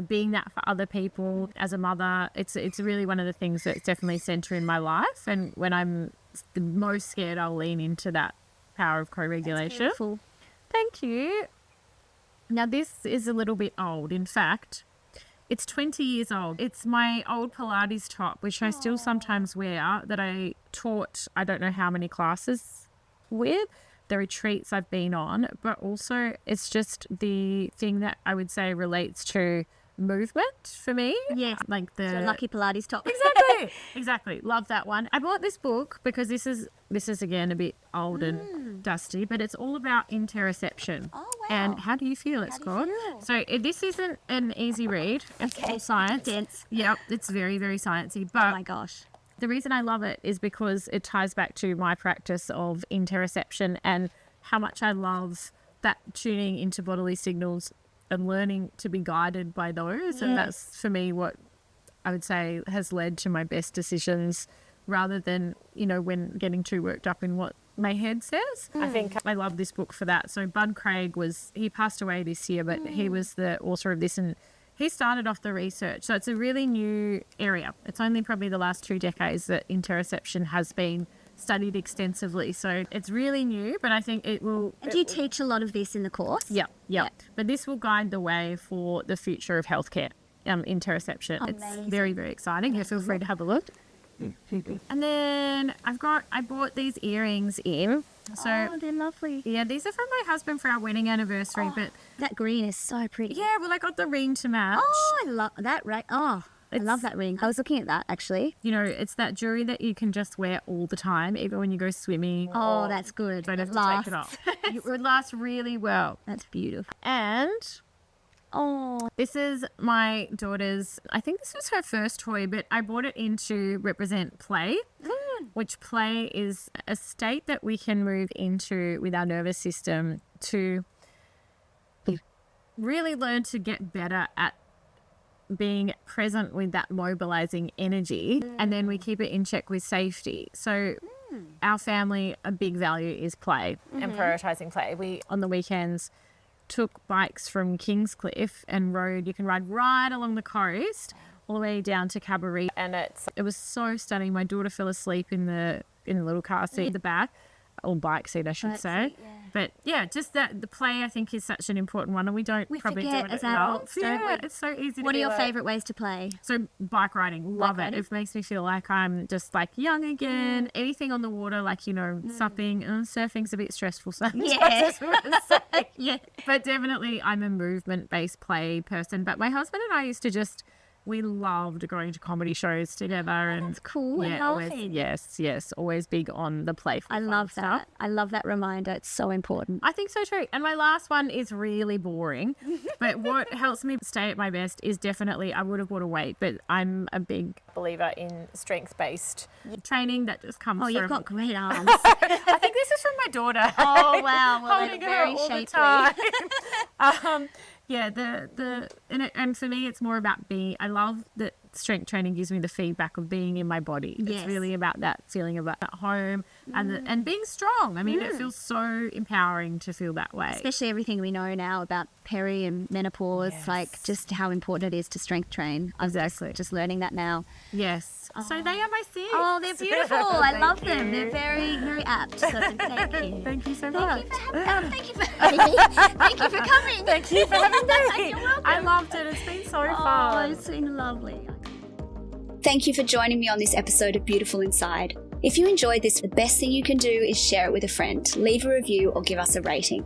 A: being that for other people as a mother, it's really one of the things that's definitely centre in my life. And when I'm the most scared, I'll lean into that power of co-regulation.
D: That's beautiful.
A: Thank you. Now, this is a little bit old. In fact, It's 20 years old. It's my old Pilates top, which I still sometimes wear, that I taught I don't know how many classes with, the retreats I've been on, but also it's just the thing that I would say relates to movement for me.
D: Yes.
A: Like the
D: So lucky Pilates top.
A: Exactly. Love that one. I bought this book because this is again a bit old and dusty, but it's all about interoception.
D: Oh, wow.
A: And how do you feel? It's called. So this isn't an easy read. It's all science.
D: Dense.
A: Yep, it's very, very sciencey.
D: Oh
A: But
D: my gosh.
A: the reason I love it is because it ties back to my practice of interoception and how much I love that tuning into bodily signals and learning to be guided by those. And that's for me what I would say has led to my best decisions, rather than, when getting too worked up in what my head says. I think I love this book for that. So Bud Craig he passed away this year, but he was the author of this, and he started off the research. So it's a really new area. It's only probably the last 2 decades that interoception has been studied extensively. So it's really new, but I think it will...
D: And do you teach a lot of this in the course?
A: Yeah. But this will guide the way for the future of healthcare, interoception.
D: Amazing.
A: It's very, very exciting. Yeah, feel free to have a look. And then I bought these earrings in. So
D: Oh, they're lovely.
A: yeah, these are from my husband for our wedding anniversary. But
D: That green is so pretty.
A: yeah, well, I got the ring to match.
D: Oh, I love that ring. Oh, I love that ring. I was looking at that actually.
A: It's that jewelry that you can just wear all the time, even when you go swimming.
D: Oh, that's good.
A: Don't have to
D: Lasts.
A: take it off. It would last really well.
D: That's beautiful.
A: And
D: Oh,
A: this is my daughter's, I think this was her first toy, but I bought it in to represent play, which play is a state that we can move into with our nervous system to really learn to get better at being present with that mobilizing energy, and then we keep it in check with safety. So our family, a big value is play and prioritizing play. We, on the weekends, took bikes from Kingscliff and you can ride right along the coast all the way down to Cabaret, and it was so stunning. My daughter fell asleep in the little car seat at the back, or bike seat I should say. But yeah, just that the play I think is such an important one, and we probably
D: forget
A: do it
D: as
A: enough.
D: adults, don't we?
A: It's so easy.
D: what
A: to
D: are
A: be
D: your
A: like-
D: favourite ways to play?
A: So bike riding, love
D: riding?
A: it. It makes me feel like I'm just like young again. Anything on the water, like supping, surfing's a bit stressful sometimes.
D: Yeah.
A: as well, so-
D: Yeah.
A: But definitely I'm a movement-based play person. But my husband and I used to we loved going to comedy shows together. And
D: That's cool and
A: always,
D: healthy.
A: yes, always big on the playful
D: I
A: fun
D: love
A: stuff.
D: that. I love that reminder. It's so important.
A: I think so too. And my last one is really boring. But what helps me stay at my best is definitely, I would have bought a weight, but I'm a big believer in strength-based training that just comes
D: Oh,
A: from...
D: you've got great arms.
A: I think this is from my daughter.
D: Oh, wow. Well,
A: Holding
D: they're
A: her
D: very
A: all the
D: shapely.
A: time. Yeah, and for me, it's more about I love that strength training gives me the feedback of being in my body.
D: Yes.
A: It's really about that feeling of at home and being strong. I mean, it feels so empowering to feel that way.
D: Especially everything we know now about peri and menopause,
A: Yes.
D: like just how important it is to strength train. I'm just learning that now.
A: Yes. So they are my 6.
D: Oh, they're beautiful. I love them. They're very, very apt. So thank you.
A: Thank you so
D: Thank
A: much.
D: you for thank you for thank you for coming.
A: Thank you for having me.
D: You're welcome.
A: I loved it. It's been so
D: Oh,
A: fun.
D: it's been lovely.
C: Thank you for joining me on this episode of Beautiful Inside. If you enjoyed this, the best thing you can do is share it with a friend, leave a review, or give us a rating.